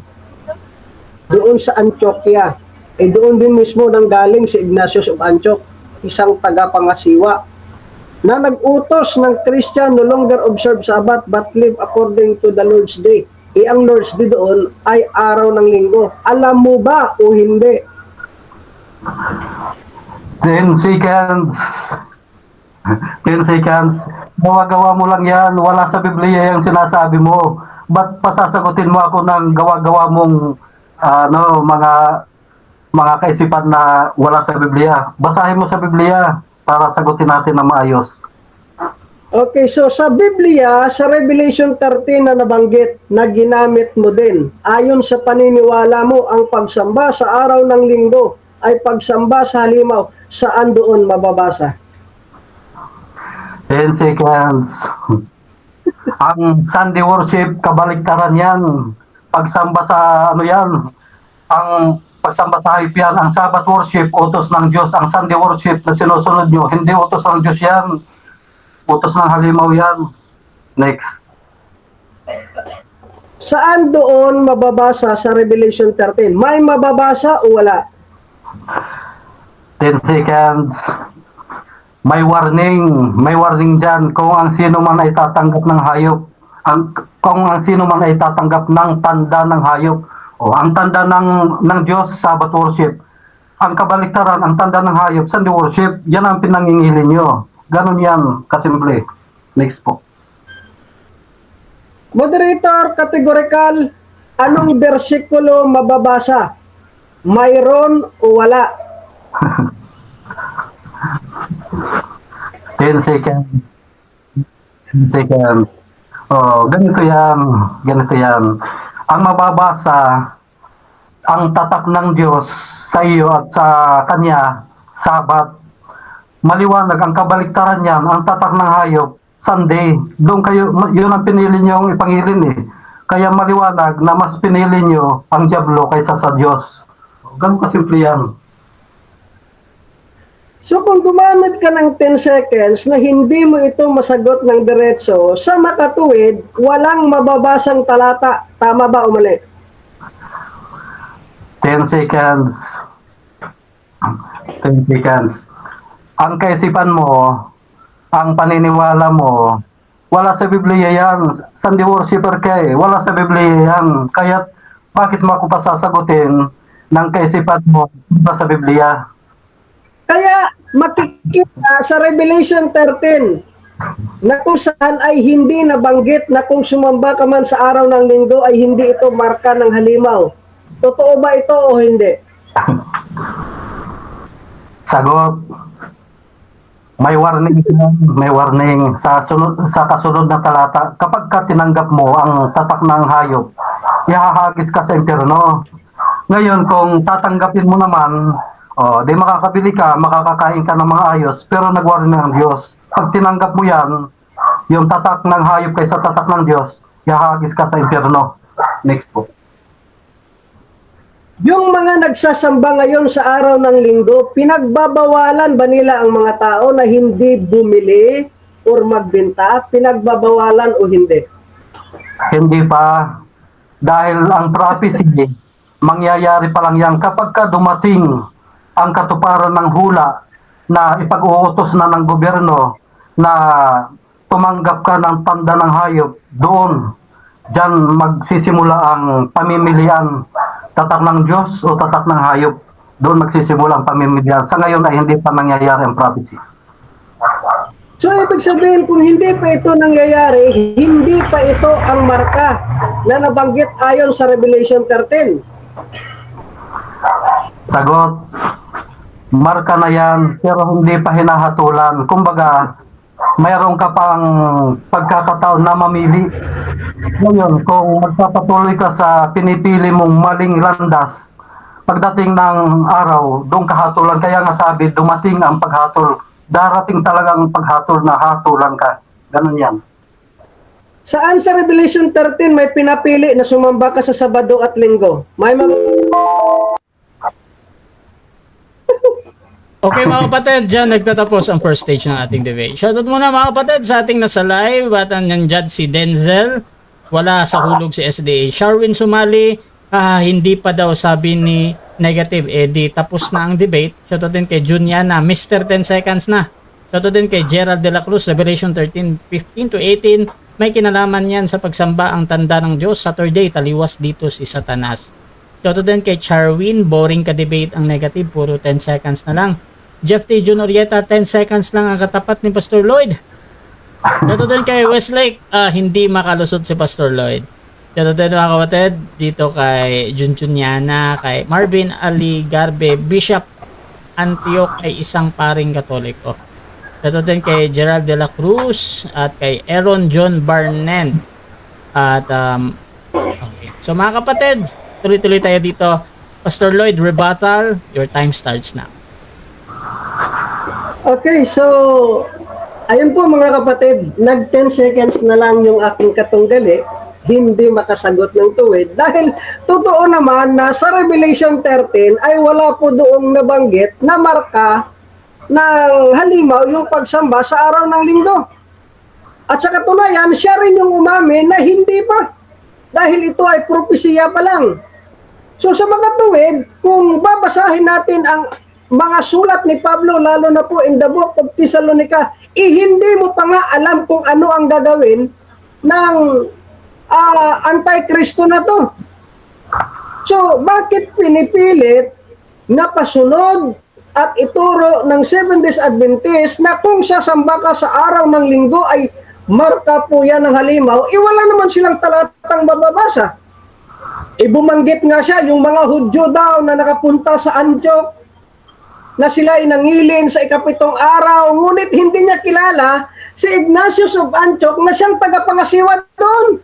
sa Antioquia, doon din mismo nang galing si Ignatius of Antioch, isang tagapangasiwa, na nag-utos ng Christian no longer observe Sabbath but live according to the Lord's Day. Ang Lord's Day doon ay araw ng linggo. Alam mo ba o hindi? 10 seconds. 10 seconds. Gawa-gawa mo lang yan. Wala sa Biblia yung sinasabi mo. Ba't pasasagutin mo ako ng gawa-gawa mong mga kaisipan na wala sa Biblia? Basahin mo sa Biblia para sagutin natin na maayos. Okay, so sa Biblia, sa Revelation 13 na nabanggit, na ginamit mo din, ayon sa paniniwala mo, ang pagsamba sa araw ng linggo ay pagsamba sa halimaw. Saan doon mababasa? 10 seconds. Ang Sunday worship, kabaliktaran yan. Pagsamba sa ano yan, ang pagsamba sa hayop yan, ang Sabbath worship, utos ng Diyos. Ang Sunday worship na sinusunod nyo, hindi utos ng Diyos yan. Utos ng halimaw yan. Next. Saan doon mababasa sa Revelation 13? May mababasa o wala? 10 seconds. May warning dyan kung ang sino man ay tatanggap ng hayop, kung ang sino man ay tatanggap ng tanda ng hayop, o ang tanda ng Diyos, Sabbath worship, ang kabaliktaran, ang tanda ng hayop, Sunday worship, yan ang pinangingilin nyo. Ganon yan, kasimple. Next po. Moderator, categorical, anong bersikulo mababasa? Mayroon o wala? 10 seconds. 10 seconds. Oh, ganito yan. Ganito yan. Ang mababasa, ang tatak ng Diyos sa iyo at sa Kanya, Sabat. Maliwanag, ang kabaliktaran niyan, ang tatak ng hayop, Sunday. Doon kayo, yun ang pinili niyong ipangilin eh. Kaya maliwanag na mas pinili niyo ang Diablo kaysa sa Diyos. Ganun kasimple yan. So kung gumamit ka ng 10 seconds na hindi mo ito masagot ng diretso, sa makatuwid, walang mababasang talata. Tama ba o mali? 10 seconds. 10 seconds. Ang kaisipan mo, ang paniniwala mo, wala sa Biblia yan. Sunday worshiper ka eh. Wala sa Biblia yan. Kaya bakit mo ako pasasagutin ng kaisipan mo sa Biblia? Kaya makikita sa Revelation 13 na kung saan ay hindi nabanggit na kung sumamba ka man sa araw ng linggo ay hindi ito marka ng halimaw. Totoo ba ito o hindi? Sagot. May warning yan, may warning sa kasunod na talata. Kapag ka tinanggap mo ang tatak ng hayop, ihahagis ka sa impyerno. Ngayon, kung tatanggapin mo naman, di makakabili ka, makakakain ka ng mga ayos, pero nag-warning ng Diyos. Pag tinanggap mo yan, yung tatak ng hayop kaysa tatak ng Diyos, ihahagis ka sa impyerno. Next po. Yung mga nagsasamba ngayon sa araw ng linggo, pinagbabawalan ba nila ang mga tao na hindi bumili or magbenta? Pinagbabawalan o hindi? Hindi pa. Dahil ang prophecy, mangyayari pa lang yan kapag ka dumating ang katuparan ng hula na ipag-uutos na ng gobyerno na tumanggap ka ng tanda ng hayop, doon, dyan magsisimula ang pamimilian. Tatak ng Diyos o tatak ng hayop, doon magsisimula ang pamimilian. Sa ngayon ay hindi pa nangyayari ang prophecy. So, ibig sabihin, kung hindi pa ito nangyayari, hindi pa ito ang marka na nabanggit ayon sa Revelation 13. Sagot, marka na yan, pero hindi pa hinahatulan. Kumbaga, mayroon ka pang pagkakataon na mamili. Ngayon, kung magpapatuloy ka sa pinipili mong maling landas, pagdating ng araw, doon kahatulan. Kaya nga sabi, dumating ang paghatol. Darating talagang paghatol na hatulan ka. Ganun yan. Saan sa Revelation 13 may pinapili na sumamba ka sa Sabado at Linggo? May Okay mga kapatid, dyan nagtatapos ang first stage ng ating debate. Shoutout muna mga kapatid sa ating nasa live at nandiyan si Denzel. Wala sa hulog si SDA. Sharwin sumali, hindi pa daw sabi ni Negative Eddie. Tapos na ang debate. Shoutout din kay Juniana, Mr. 10 seconds na. Shoutout din kay Gerald de la Cruz, Revelation 13, 15 to 18. May kinalaman yan sa pagsamba ang tanda ng Diyos. Saturday, taliwas dito si Satanas. Shoutout din kay Charwin, boring ka debate ang negative, puro 10 seconds na lang. Jeff T. Junorieta, 10 seconds lang ang katapat ni Pastor Lloyd. Shoutout din kay Westlake, hindi makalusot si Pastor Lloyd. Shoutout din mga kapatid, dito kay Junjuniana, kay Marvin Ali Garbe, Bishop Antioch ay isang paring Katoliko. Ito din kay Gerald de la Cruz at kay Aaron John Barnen. At okay. So mga kapatid, tuloy-tuloy tayo dito. Pastor Lloyd, rebuttal, your time starts now. Okay, so ayun po mga kapatid, nag 10 seconds na lang yung aking katunggali, hindi makasagot ng tuwid dahil totoo naman na sa Revelation 13 ay wala po doong nabanggit na marka ng halimaw yung pagsamba sa araw ng linggo. At sa katunayan, siya rin yung umamin na hindi pa dahil ito ay propesya pa lang. So sa mga tuwid, kung babasahin natin ang mga sulat ni Pablo, lalo na po in the book of Thessalonica, hindi mo pa nga alam kung ano ang gagawin ng anti-Kristo na to. So, bakit pinipilit na pasunod at ituro ng Seventh-day Adventist na kung sasamba ka sa araw ng linggo ay marka po yan ng halimaw, wala naman silang talatang bababasa. Bumanggit nga siya, yung mga Hudyo daw na nakapunta sa Antioch, na sila ay nangilin sa ikapitong araw, ngunit hindi niya kilala si Ignatius of Antioch na siyang tagapangasiwa doon.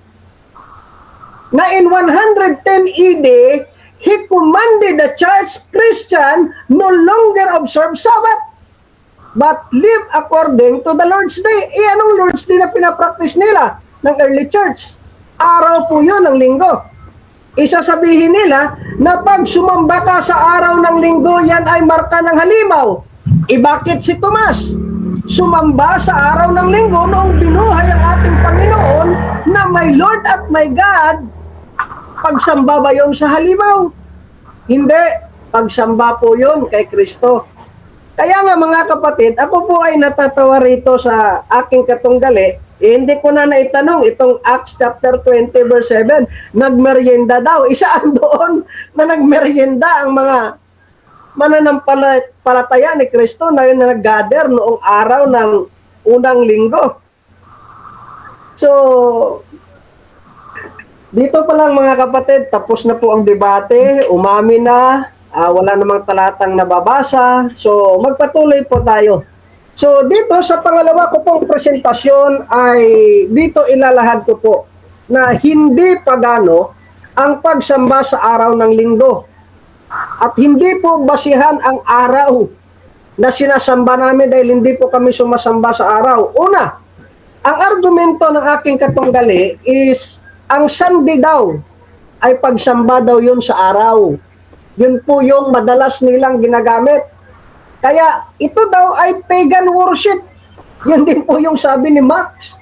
Na in 110 AD, he commanded the church Christian no longer observe Sabbath, but live according to the Lord's Day. Anong Lord's Day na pinapractice nila ng early church? Araw po yun ng linggo. Isasabihin nila na pag sumamba ka sa araw ng linggo, yan ay marka ng halimaw. Bakit si Tomas sumamba sa araw ng linggo noong binuhay ang ating Panginoon na my Lord at my God? Pagsamba ba yun sa halimaw? Hindi. Pagsamba po yun kay Kristo. Kaya nga mga kapatid, ako po ay natatawa rito sa aking katunggali. Hindi ko na naitanong itong Acts chapter 20 verse 7, nagmeryenda daw. Isaan doon na nagmeryenda ang mga mananampalataya ni Kristo na nag-gather noong araw ng unang linggo. So, dito pa lang mga kapatid, tapos na po ang debate, umamin na, wala namang talatang nababasa. So, magpatuloy po tayo. So dito sa pangalawa ko pong presentasyon ay dito ilalahad ko po na hindi pagano ang pagsamba sa araw ng linggo. At hindi po basihan ang araw na sinasamba namin dahil hindi po kami sumasamba sa araw. Una, ang argumento ng aking katunggali is ang Sunday daw ay pagsamba daw yun sa araw. Yun po yung madalas nilang ginagamit. Kaya ito daw ay pagan worship. Yan din po yung sabi ni Max.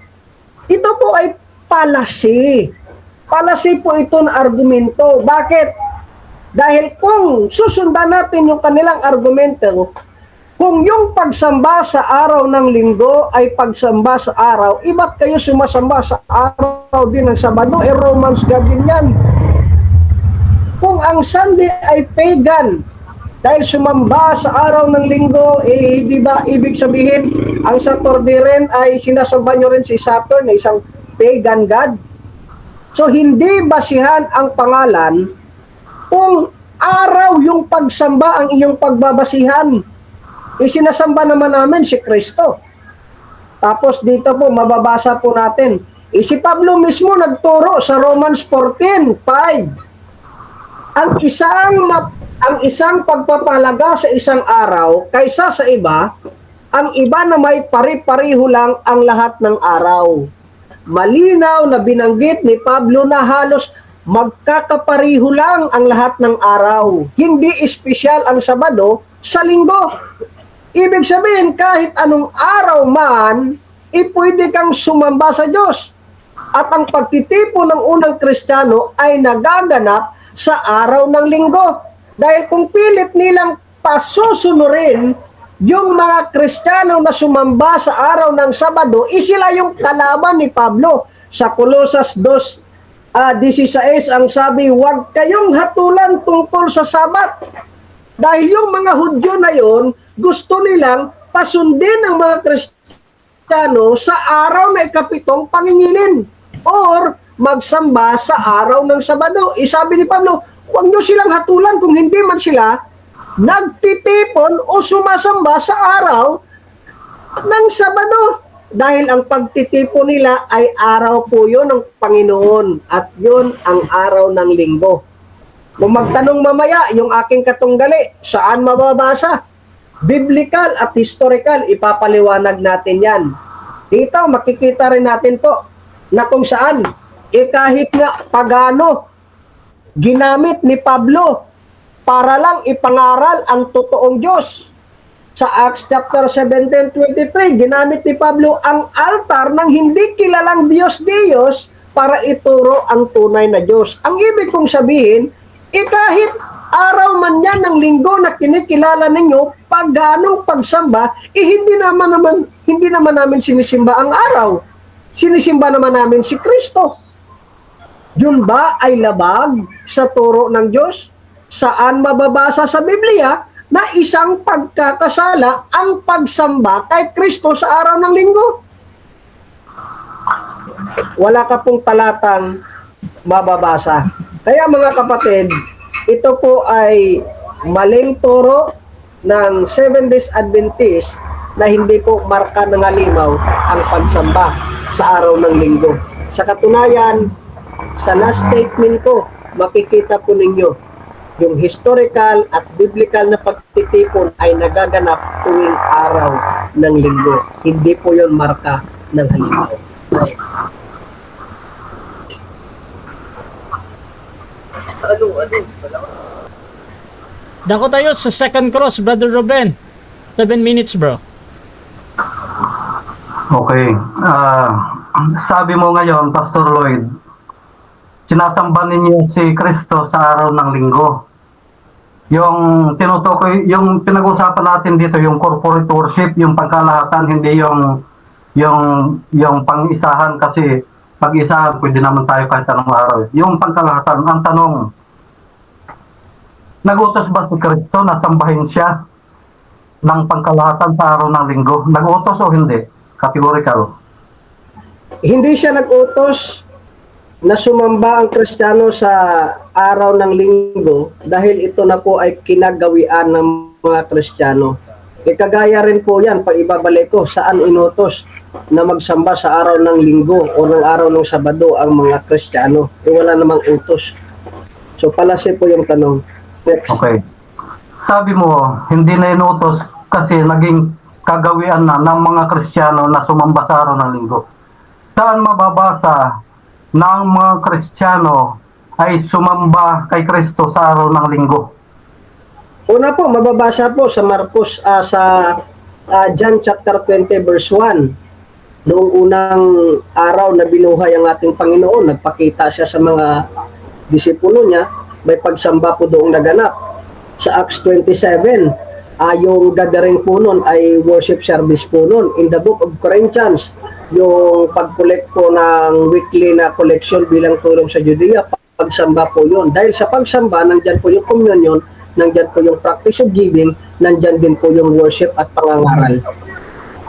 Ito po ay palasi. Palasi po ito na argumento. Bakit? Dahil kung susundan natin yung kanilang argumento, kung yung pagsamba sa araw ng linggo ay pagsamba sa araw, iba't kayo sumasamba sa araw din ng Sabado, Romans God din yan. Kung ang Sunday ay pagan, dahil sumamba sa araw ng linggo, di ba ibig sabihin, ang Saturday rin ay sinasamba nyo rin si Saturn na isang pagan god? So, hindi basihan ang pangalan kung araw yung pagsamba ang iyong pagbabasihan. Isinasamba naman namin si Kristo. Tapos dito po, mababasa po natin. Si Pablo mismo nagturo sa Romans 14:5. Ang isang pagpapalaga sa isang araw kaysa sa iba, ang iba na may pari-pariho lang ang lahat ng araw. Malinaw na binanggit ni Pablo na halos magkakapariho lang ang lahat ng araw. Hindi espesyal ang Sabado sa linggo. Ibig sabihin, kahit anong araw man, pwede kang sumamba sa Diyos. At ang pagtitipon ng unang Kristiyano ay nagaganap sa araw ng linggo. Dahil kung pilit nilang pasusunurin yung mga Kristiyano na sumamba sa araw ng Sabado, sila yung kalaban ni Pablo. Sa Colosas 2:16 ang sabi, huwag kayong hatulan tungkol sa Sabat. Dahil yung mga Hudyo na yon, gusto nilang pasundin ang mga Kristiyano sa araw na ikapitong pangingilin or magsamba sa araw ng Sabado. Sabi ni Pablo, huwag nyo silang hatulan kung hindi man sila nagtitipon o sumasamba sa araw ng Sabado. Dahil ang pagtitipon nila ay araw po yun ng Panginoon at yun ang araw ng linggo. Kung magtanong mamaya yung aking katunggali, saan mababasa? Biblical at historical, ipapaliwanag natin yan. Dito makikita rin natin po na kung saan, kahit nga pagano, ginamit ni Pablo para lang ipangaral ang totoong Diyos. Sa Acts chapter 17:23, ginamit ni Pablo ang altar ng hindi kilalang Diyos para ituro ang tunay na Diyos. Ang ibig kong sabihin, kahit araw man yan ng linggo na kinikilala ninyo, paganong pagsamba, hindi naman namin sinisimba ang araw. Sinisimba naman namin si Kristo. Yun ba ay labag sa turo ng Diyos? Saan mababasa sa Biblia na isang pagkakasala ang pagsamba kay Kristo sa araw ng linggo? Wala ka pong talatang mababasa. Kaya mga kapatid, ito po ay maling turo ng Seventh Days Adventist na hindi po marka ng halimaw ang pagsamba sa araw ng linggo. Sa katunayan, sa last statement ko, makikita po ninyo yung historical at biblical na pagtitipon ay nagaganap tuwing araw ng linggo. Hindi po yon marka ng halimaw. Dako tayo sa second cross, Brother Ruben. 7 minutes, bro. Okay. Sabi mo ngayon, Pastor Lloyd, sinasamba ninyo si Kristo sa araw ng linggo. Yung tinutukoy, yung pinag-usapan natin dito, yung corporate worship, yung pagkalahatan, hindi yung pang-isahan, kasi pag-isahan, pwede naman tayo kahit anong araw. Yung pagkalahatan, ang tanong, nag-utos ba si Kristo na sambahin siya ng pangkalahatan sa araw ng linggo? Nag-utos o hindi? Categorical. Hindi siya nag-utos na sumamba ang Kristiyano sa araw ng linggo dahil ito na po ay kinagawian ng mga Kristiyano. Kagaya rin po yan, pag ibabalik ko, saan inutos na magsamba sa araw ng linggo o ng araw ng Sabado ang mga Kristiyano. Wala namang utos. So palasi po yung tanong. Next. Okay. Sabi mo, hindi na inutos kasi naging kagawian na ng mga Kristiyano na sumamba sa araw ng linggo. Saan mababasa na ang mga Kristiyano ay sumamba kay Kristo sa araw ng linggo? Una po, mababasa po sa Marcos, sa John chapter 20 verse 1. Noong unang araw na binuhay ang ating Panginoon, nagpakita siya sa mga disipulo niya, may pagsamba po doong naganap. Sa Acts 27, yung gathering po nun ay worship service po nun. In the book of Corinthians, yung pag-collect po ng weekly na collection bilang tulong sa Judea, pagsamba po yun. Dahil sa pagsamba, nandyan po yung communion, nandyan po yung practice of giving, nandyan din po yung worship at pangangaral.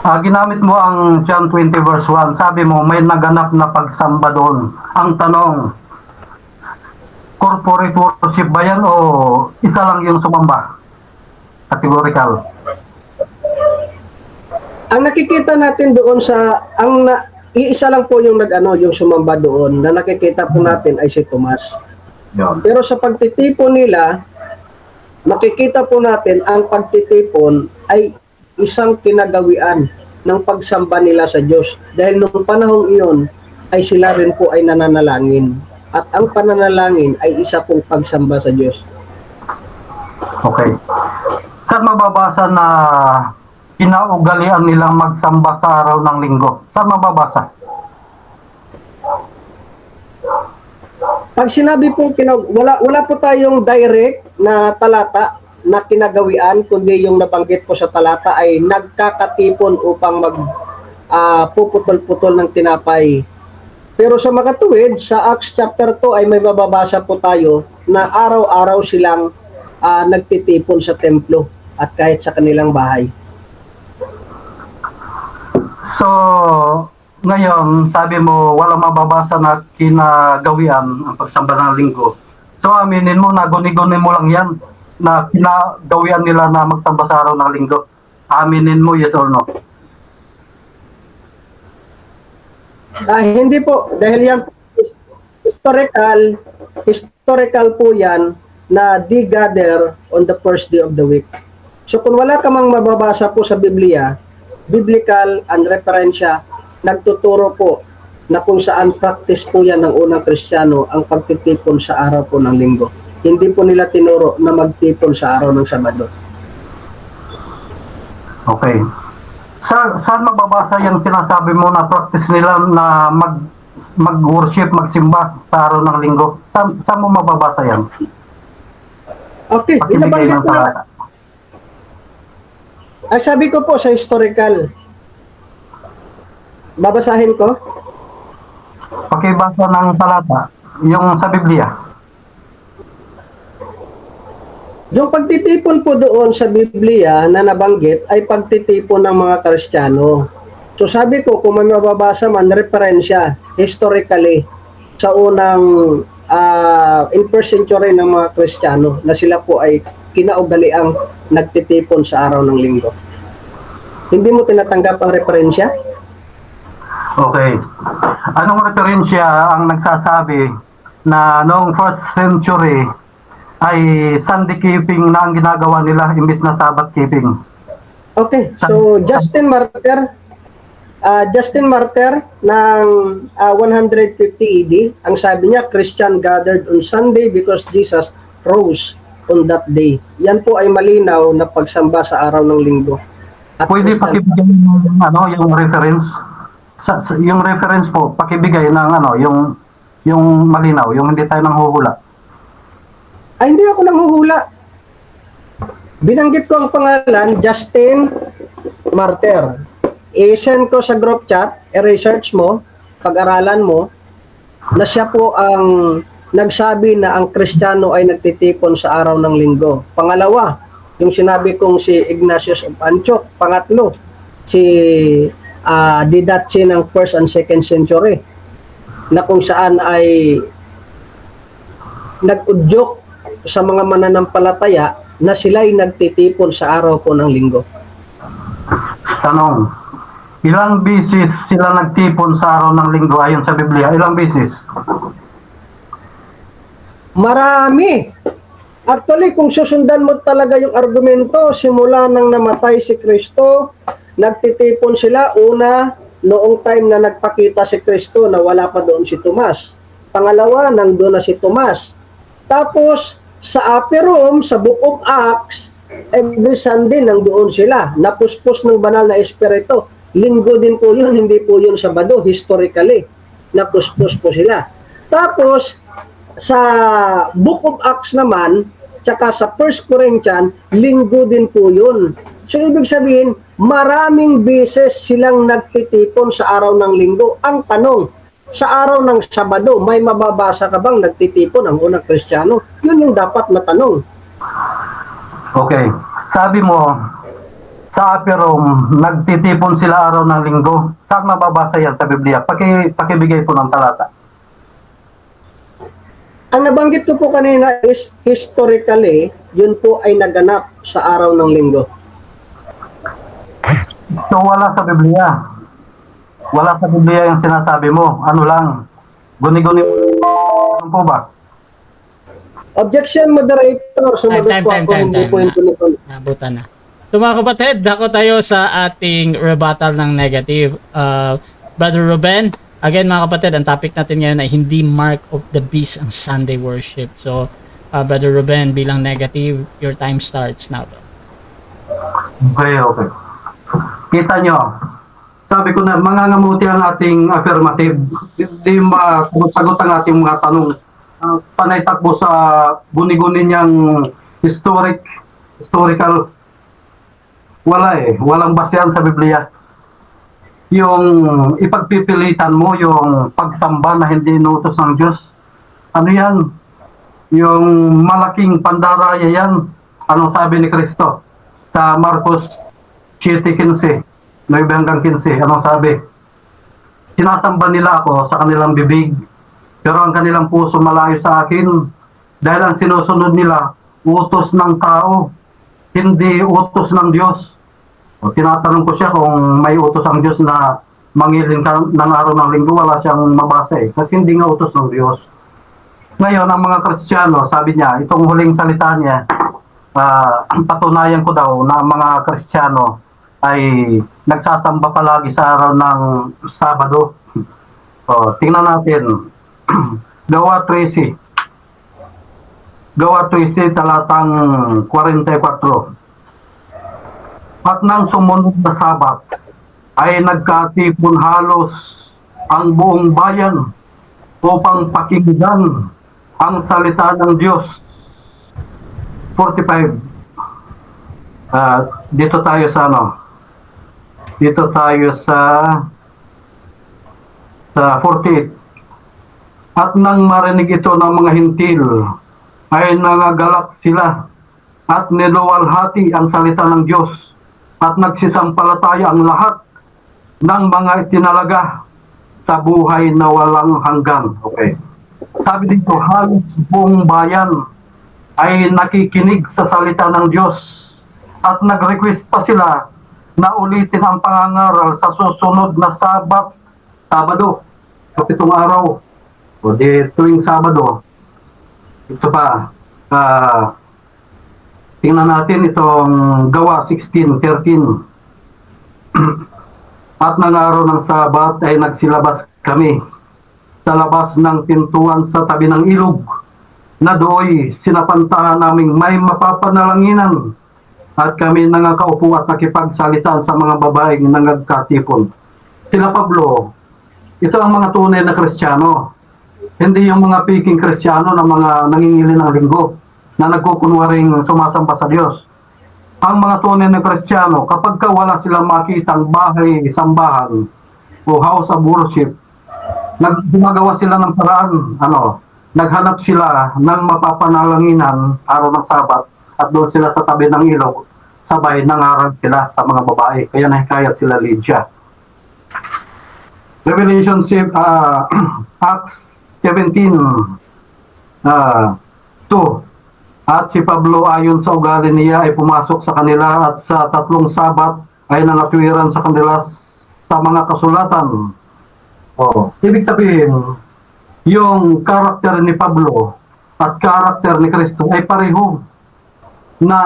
Ginamit mo ang John 20 verse 1. Sabi mo, may naganap na pagsamba doon. Ang tanong, corporate worship ba yan o isa lang yung sumamba? Categorical. Ang nakikita natin doon sa iisa lang po yung yung sumamba doon na nakikita po natin ay si Tomas. Pero sa pagtitipon nila, makikita po natin ang pagtitipon ay isang kinagawian ng pagsamba nila sa Diyos. Dahil nung panahong iyon ay sila rin po ay nananalangin. At ang pananalangin ay isa pong pagsamba sa Diyos. Okay. Saan mababasa na kinaugalian nilang magsamba sa araw ng linggo? Saan mababasa? Pag sinabi po, wala po tayong direct na talata na kinagawian, kundi yung nabanggit po sa talata ay nagkakatipon upang puputol-putol ng tinapay. Pero sa makatuwid, sa Acts chapter 2 ay may mababasa po tayo na araw-araw silang nagtitipon sa templo at kahit sa kanilang bahay. So, ngayon, sabi mo, walang mababasa na kinagawian ang pagsamba ng linggo. So, aminin mo, naguni-guni mo lang yan na kinagawian nila na magsamba sa araw ng linggo. Aminin mo, yes or no? Hindi po, dahil yan historical po yan na they gather on the first day of the week. So kung wala ka mang mababasa po sa Biblia, biblical and referensya, nagtuturo po na kung saan practice po yan ng unang Kristiyano ang pagtitipon sa araw po ng linggo. Hindi po nila tinuro na magtipon sa araw ng Sabado. Okay. Saan mababasa yung sinasabi mo na practice nila na mag-worship, magsimba sa araw ng linggo? Saan mo mababasa yan? Okay, Pakibigay ilabanggit ng ko na. talata. Sabi ko po sa historical. Babasahin ko? Pakibasa ng talata, yung sa Biblia. Yung pagtitipon po doon sa Biblia na nabanggit ay pagtitipon ng mga Kristiyano. So sabi ko, kung may mababasa man, referensya, historically, sa unang in first century ng mga Kristiyano na sila po ay kinaugaliang nagtitipon sa araw ng linggo. Hindi mo tinatanggap ang referensya? Okay. Anong referensya ang nagsasabi na noong first century ay Sunday keeping na ang ginagawa nila imbis na Sabbath keeping? Okay, so Justin Martyr ng 150 AD, ang sabi niya, Christian gathered on Sunday because Jesus rose on that day. Yan po ay malinaw na pagsamba sa araw ng linggo. At Pwede pakibigay ng yung reference? Yung reference po, pakibigay ng yung malinaw, yung hindi tayo nanghuhula. Ay, hindi ako nanghuhula. Binanggit ko ang pangalan, Justin Martyr. I-send ko sa group chat, i-research mo, pag-aralan mo, na siya po ang nagsabi na ang Kristiyano ay nagtitipon sa araw ng linggo. Pangalawa, yung sinabi kong si Ignatius of Antioch. Pangatlo, si Didache ng 1st and 2nd century, na kung saan ay nag-udyok sa mga mananampalataya na sila'y nagtitipon sa araw po ng linggo. Tanong, ilang bisis sila nagtipon sa araw ng linggo ayon sa Biblia? Ilang bisis? Marami. Actually, kung susundan mo talaga yung argumento, simula nang namatay si Kristo, nagtitipon sila una noong time na nagpakita si Kristo na wala pa doon si Tomas. Pangalawa, nandun na si Tomas. Tapos, sa upper room, sa Book of Acts, every Sunday nandoon sila. Napuspos ng banal na espiritu. Linggo din po yun, hindi po yun Sabado, historically. Napuspos po sila. Tapos, sa Book of Acts naman, tsaka sa 1 Corinthians, linggo din po yun. So, ibig sabihin, maraming beses silang nagtitipon sa araw ng linggo. Ang tanong, sa araw ng Sabado, may mababasa ka bang nagtitipon ang unang Kristiyano? Yun yung dapat na tanong. Okay. Sabi mo, sa upper room, nagtitipon sila araw ng linggo. Saan mababasa yan sa Biblia? Pakibigay po ng talata. Ang nabanggit ko po kanina is historically, yun po ay naganap sa araw ng linggo. So wala sa Biblia. Wala sa Biblia yung sinasabi mo. Ano lang? Guni-guni. Ano po ba? Objection, moderator. Sumagot po ako, hindi po yung pinipon. Nabutan na. So mga kapatid, dako tayo sa ating rebuttal ng negative. Brother Ruben, again mga kapatid, ang topic natin ngayon ay hindi mark of the beast ang Sunday worship. So, Brother Ruben, bilang negative, your time starts now. Okay. Kita nyo, sabi ko na mangangamuti ang ating affirmative. Hindi masagot ang ating mga tanong. Panay takbo sa guni-guni niyang historical. Walang basehan sa Biblia. Yung ipagpipilitan mo, yung pagsamba na hindi inutos ng Diyos. Ano yan? Yung malaking pandaraya yan. Anong sabi ni Kristo? Sa Marcos 7:15, 9 hanggang 15, anong sabi? Sinasamba nila ako sa kanilang bibig, pero ang kanilang puso malayo sa akin, dahil ang sinusunod nila, utos ng tao, hindi utos ng Diyos. O, tinatanong ko siya kung may utos ang Diyos na mangilin ka ng araw ng linggo, wala siyang mabasa eh. Kasi hindi nga utos ng Diyos. Ngayon, ang mga Kristiyano, sabi niya, itong huling salita niya, patunayan ko daw na ang mga Kristiyano ay nagsasamba palagi sa araw ng Sabado. Tingnan natin. Gawa 13. Gawa 13, talatang 44. At nang sumunod na Sabat, ay nagkatipon halos ang buong bayan upang pakinggan ang salita ng Diyos. 45. Dito tayo sa Dito tayo sa 48. At nang marinig ito ng mga hintil, ay nangagalak sila at niluwalhati ang salita ng Diyos at nagsisampalataya ang lahat ng mga itinalaga sa buhay na walang hanggan. Okay. Sabi dito, halos buong bayan ay nakikinig sa salita ng Diyos at nag-request pa sila na ulitin ang pangangaral sa susunod na Sabado, kapitong araw. O di tuwing Sabado, ito pa, tingnan natin itong Gawa 16:13. At ng araw ng Sabat ay nagsilabas kami sa labas ng pintuan sa tabi ng ilog, na do'y sinapantahan naming may mapapanalanginan, at kami nangakaupo at nakipagsalitan sa mga babaeng nangagkatipon. Sila Pablo, ito ang mga tunay na Kristiyano. Hindi yung mga piking Kristiyano na mga nangingili ng linggo, na nagkukunwaring sumasamba sa Diyos. Ang mga tunay na Kristiyano, kapag wala silang makitang bahay, sambahan, o house of worship, gumagawa sila ng paraan, naghanap sila ng mapapanalanginan araw ng Sabat, at doon sila sa tabi ng ilog, sabay nangaral sila sa mga babae. Kaya nahikayat sila Lydia. Revelation Acts 17:2. At si Pablo ayon sa ugali niya ay pumasok sa kanila, at sa 3 Sabat ay nangatwiran sa kanila sa mga kasulatan. Ibig sabihin, yung karakter ni Pablo at karakter ni Kristo ay pareho, na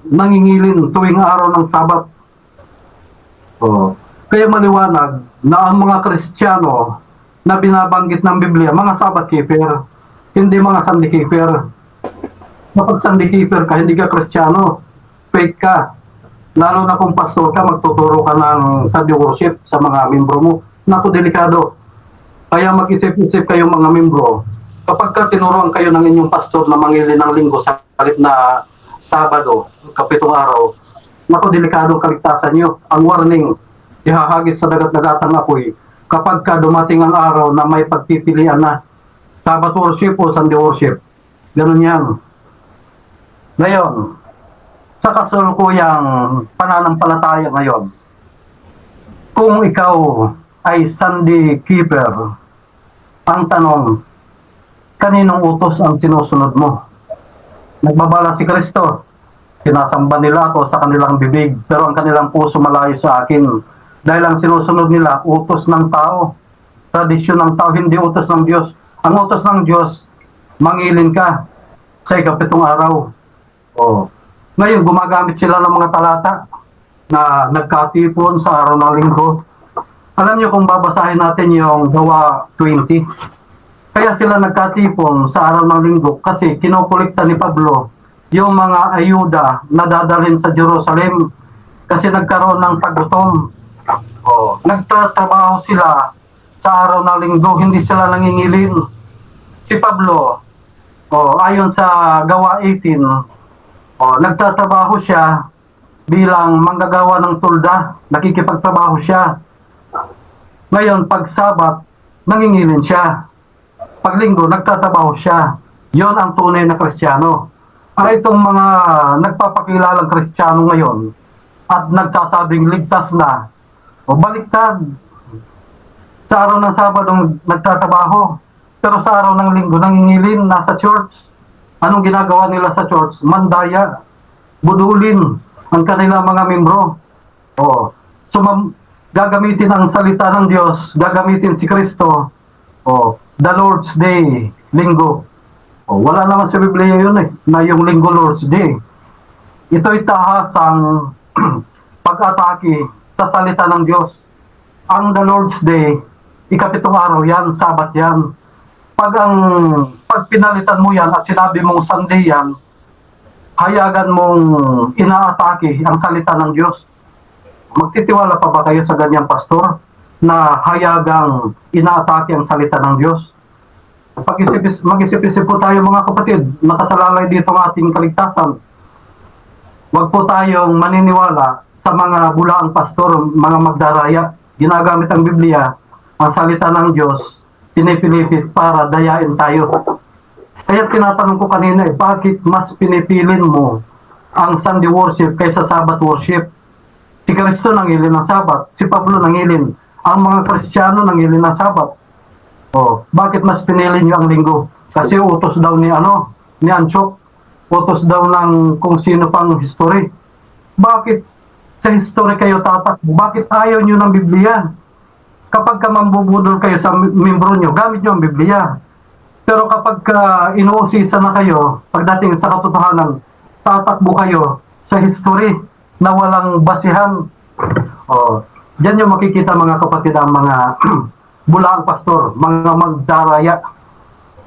nangingilin tuwing araw ng Sabat. Kaya maliwanag na ang mga Kristiyano na binabanggit ng Biblia, mga Sabbath keeper, hindi mga Sunday keeper. Kapag Sunday keeper ka, hindi ka Kristiyano, fake ka. Lalo na kung pastor ka, magtuturo ka ng Sunday worship sa mga membro mo. Naku, delikado. Kaya mag-isip-isip kayong mga membro. Kapag ka tinuruan kayo ng inyong pastor na mangili ng linggo sa kalit na Sabado, kapitong araw, naku, delikado ang kaligtasan nyo. Ang warning, ihahagis sa dagat-dagatang apoy kapag ka dumating ang araw na may pagpipilian na Sabbath worship o Sunday worship. Ganun yan. Ngayon, sa kasalukuyang pananampalataya ngayon, kung ikaw ay Sunday keeper, ang tanong, kaninong utos ang sinusunod mo? Nagbabala si Kristo, sinasamba nila ako sa kanilang bibig, pero ang kanilang puso malayo sa akin. Dahil ang sinusunod nila, utos ng tao, tradisyon ng tao, hindi utos ng Diyos. Ang utos ng Diyos, mangilin ka sa 7 araw. Ngayon, gumagamit sila ng mga talata na nagkatipon sa araw ng linggo. Alam niyo kung babasahin natin yung Gawa 20, kaya sila nagkatipon sa araw ng linggo kasi kinukulikta ni Pablo yung mga ayuda na dadalhin sa Jerusalem kasi nagkaroon ng tagutom. Nagtatrabaho sila sa araw ng linggo, hindi sila nangingilin. Si Pablo, ayon sa Gawa 18, nagtatrabaho siya bilang manggagawa ng tulda, nakikipagtrabaho siya. Ngayon, pag Sabat, nangingilin siya. Pag Linggo, nagtatrabaho siya. Yon ang tunay na Kristiyano. Para itong mga nagpapakilalang Kristiyano ngayon at nagsasabing ligtas na, baliktad. Sa araw ng Sabado, nagtatrabaho. Pero sa araw ng Linggo, nangingilin, nasa church. Anong ginagawa nila sa church? Mandaya, budulin ang kanilang mga membro. gagamitin ang salita ng Diyos, gagamitin si Kristo. The Lord's Day, linggo. Wala naman sa Biblia yun na yung linggo Lord's Day. Ito'y tahasang pag-atake sa salita ng Diyos. Ang the Lord's Day, ikapitong araw yan, Sabat yan. Pag pinalitan mo yan at sinabi mong Sunday yan, hayagan mong inaatake ang salita ng Diyos. Magtitiwala pa ba kayo sa ganyang pastor na hayagang inaatake ang salita ng Diyos? Mag-isip-isip po tayo mga kapatid, nakasalalay dito ang ating kaligtasan. Huwag po tayong maniniwala sa mga bulaang pastor, mga magdaraya. Ginagamit ang Biblia, ang salita ng Diyos, pinipilipit para dayain tayo. Kaya tinatanong ko kanina, bakit mas pinipilin mo ang Sunday worship kaysa Sabbath worship? Si Kristo nangilin ng Sabbath, si Pablo nangilin, ang mga Kristiyano nangilin ng Sabbath. Bakit mas pinili niyo ang linggo? Kasi utos daw ni Antioch, utos daw ng kung sino pang history. Bakit sa history kayo tatakbo? Bakit ayaw niyo ng Biblia? Kapag ka mambubudol kayo sa membro niyo, gamit niyo ang Biblia. Pero kapag inuusisa na kayo, pagdating sa katotohanan, tatakbo kayo sa history na walang basihan. Diyan yung makikita mga kapatid ang mga bulaang pastor, mga magdaraya.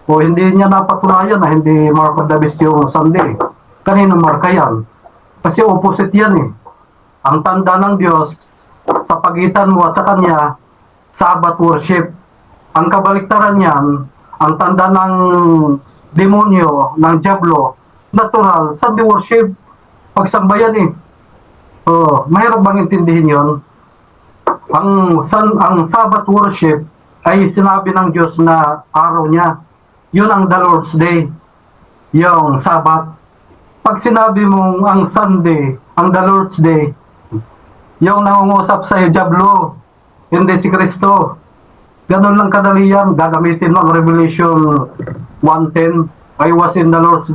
Hindi niya napatunayan na hindi mark of the beast yung Sunday. Kanino marka yan? Kasi opposite yan Ang tanda ng Diyos sa pagitan mo at sa Kanya, Sabbath worship. Ang kabaliktaran niyan, ang tanda ng demonyo, ng diablo, natural, Sunday worship. Pagsambayan mahirap bang intindihin yon? Ang Sabbath worship ay sinabi ng Diyos na araw niya. Yun ang the Lord's Day, yung Sabbath. Pag sinabi mong ang Sunday, ang the Lord's Day, yung nangungusap sa'yo, diablo, hindi si Kristo. Ganun lang kadali yan. Gagamitin mo ang Revelation 1:10. I was in the Lord's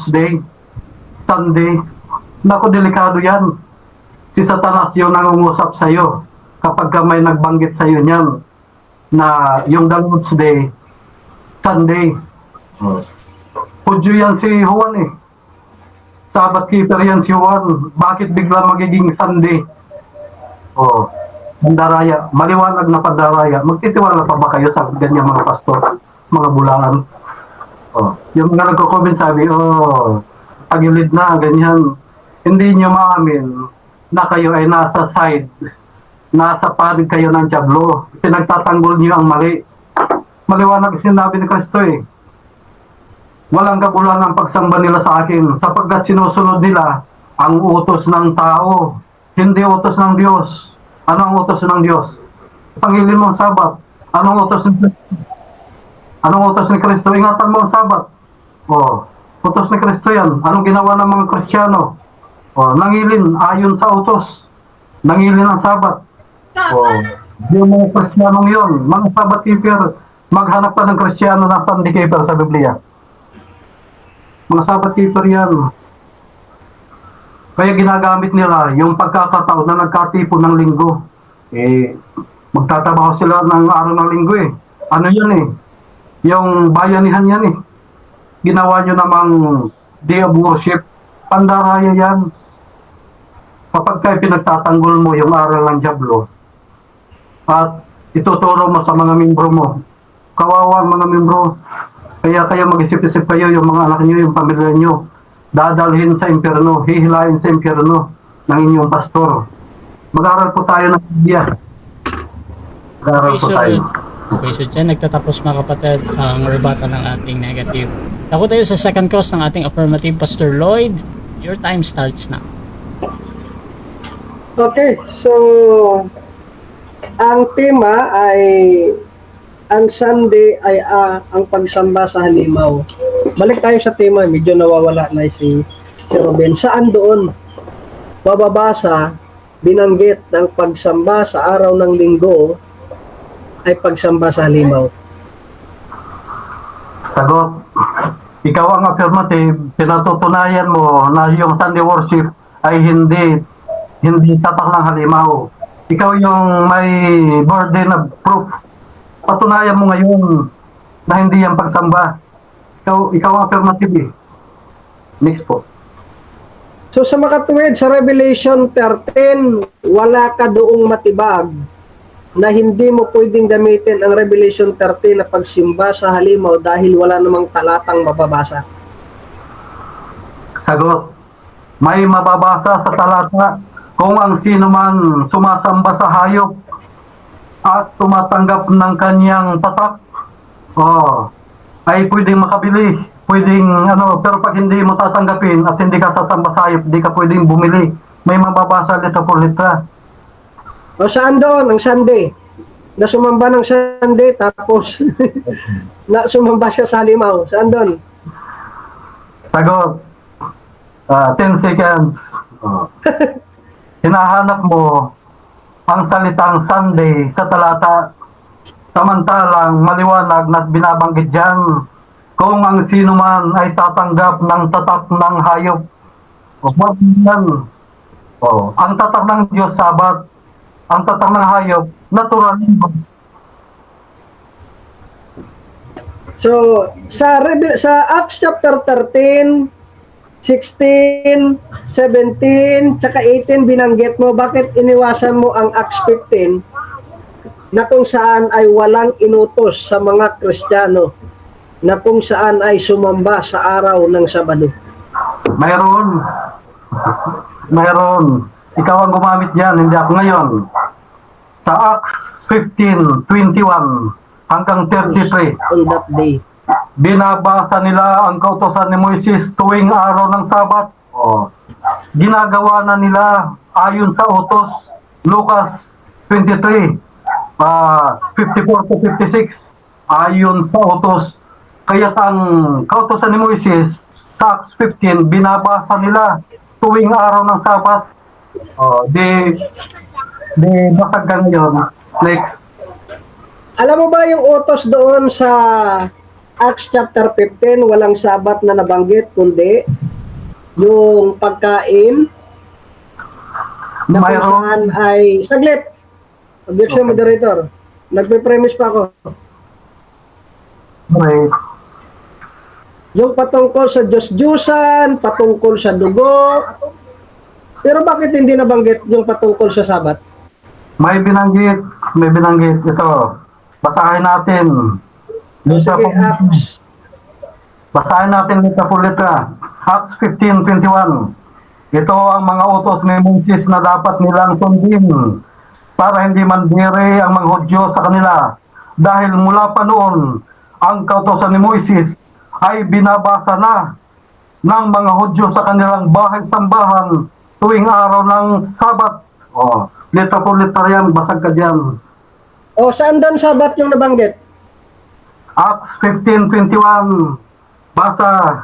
Day, Sunday. Naku, delikado yan. Si Satanas yung nangungusap sa'yo kapag ka may nagbanggit sa'yo niyan na yung the Lord's Day, Sunday. Hudyo yan si Juan Sabbath keeper yan si Juan. Bakit bigla magiging Sunday? Pandaraya. Maliwanag na pandaraya. Magtitiwala pa ba kayo sa ganyan mga pastor? Mga bulaan? Yung mga nagko-comment sabi, pagilid na, ganyan. Hindi nyo maamin na kayo ay nasa side, nasa panig kayo ng diablo. Pinagtatanggol nyo ang mali. Maliwanag sinabi ni Kristo Walang kabulan ang pagsamba nila sa akin sapagkat sinusunod nila ang utos ng tao, hindi utos ng Diyos. Ano ang utos ng Diyos? Pangilin mo ang Sabat. Anong utos ni Kristo? Ingatan mo ang Sabat. Utos ni Kristo yan. Anong ginawa ng mga Kristiyano? Nangilin ayon sa utos. Nangilin ang Sabat. Yung mga Kristiyanong yun, mga Sabat keeper, maghanap ka ng Kristiyano na Sunday keeper sa Biblia. Mga Sabat keeper yan. Kaya ginagamit nila yung pagkakataon na nagkatipon ng linggo. Magtatrabaho sila ng araw ng linggo Ano yun Yung bayanihan yan Ginawa nyo namang day of worship. Pandaraya yan. Kapag kayo pinagtatanggol mo yung aral ng diablo at ituturo mo sa mga membro mo, kawawa ang mga membro. Kaya kayo mag-isip-isip kayo, yung mga anak nyo, yung pamilya nyo, dadalhin sa impyerno, hihilain sa impyerno ng inyong pastor. Mag-aral po tayo ng Biblia. Mag-aral po tayo. Okay, so dyan nagtatapos mga kapatid ang rebuttal ng ating negative. Ako tayo sa second cross ng ating affirmative. Pastor Lloyd, your time starts now. Okay, so ang tema ay ang Sunday ay ang pagsamba sa halimaw. Balik tayo sa tema, medyo nawawala na si Ruben. Saan doon bababasa binanggit ng pagsamba sa araw ng linggo ay pagsamba sa halimaw? Sagot. Ikaw ang affirmative, pinatutunayan mo na yung Sunday worship ay hindi hindi tatak ng halimaw. Ikaw yung may burden of proof. Patunayan mo ngayon na hindi yan pagsamba. Ikaw ang affirmative eh. Next po. So sa makatuwid, sa Revelation 13, wala ka doong matibag na hindi mo pwedeng gamitin ang Revelation 13 na pagsimba sa halimaw dahil wala namang talatang mababasa. Sagot. May mababasa sa talata kung ang sino man sumasamba sa hayop at tumatanggap ng kanyang tatak, ay pwedeng makabili, pwedeng pero pag hindi mo tatanggapin at hindi ka sasamba sa hayop, di ka pwedeng bumili. May mababasa litra por litra. O saan doon ang Sunday? Na sumamba ng Sunday tapos na sumamba siya sa halimaw. Saan doon? Sagot. 10 seconds. Hinahanap mo ang salitang Sunday sa talata, samantalang maliwanag na binabanggit dyan kung ang sino man ay tatanggap ng tatak ng hayop. Ang tatak ng Diyos, Sabat. Ang tatak ng hayop, natural. So sa Acts chapter 13, 16, 17, tsaka 18 binanggit mo, bakit iniwasan mo ang Acts 15 na kung saan ay walang inutos sa mga Kristiyano na kung saan ay sumamba sa araw ng Sabado? Mayroon. Ikaw ang gumamit dyan, hindi ako ngayon. Sa Acts 15:21 hanggang 33, On that day. binabasa nila ang kautosan ni Moises tuwing araw ng Sabat. Ginagawa na nila ayon sa utos. Lucas 23, 54 to 56, ayon sa utos. Kaya ang kautosan ni Moises sa Acts 15, binabasa nila tuwing araw ng Sabat. Di basag ka ngayon. Next. Alam mo ba yung utos doon sa Acts chapter 15, walang Sabat na nabanggit, kundi yung pagkain na kung Mayroon. saan ay... Saglit! Objection, moderator. Nagpe-premise pa ako. Okay. Yung patungkol sa Diyos-Diyusan, patungkol sa dugo. Pero bakit hindi nabanggit yung patungkol sa Sabat? May binanggit. Ito. Basahin natin. Sige, Acts. Basahin natin litra por litra. Acts 15:21. Ito ang mga utos ni Moses na dapat nilang sundin para hindi mandiri ang mga Hudyo sa kanila. Dahil mula pa noon, ang kautosan ni Moises ay binabasa na ng mga Hudyo sa kanilang bahay-sambahan tuwing araw ng Sabat. Litra por litra yan, basag ka dyan. O, saan doon Sabat yung nabanggit? Acts 15:21. Basa.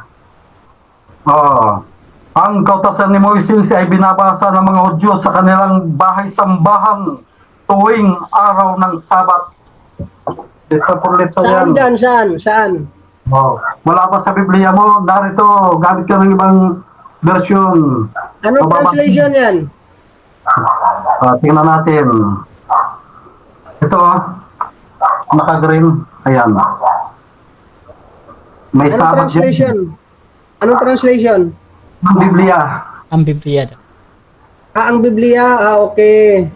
Ang kautosan ni Moises ay binabasa ng mga Hudyo sa kanilang bahay-sambahan tuwing araw ng Sabat. Litra por litra Saan yan. dyan? Saan? Wala pa sa Biblia mo. Narito, gamit ka ng ibang version. Anong translation yan? Tingnan natin. Ito, naka-green. Ayan. May Anong Sabat translation? Anong translation? ng Biblia. Ang Biblia. Ang Biblia? Okay.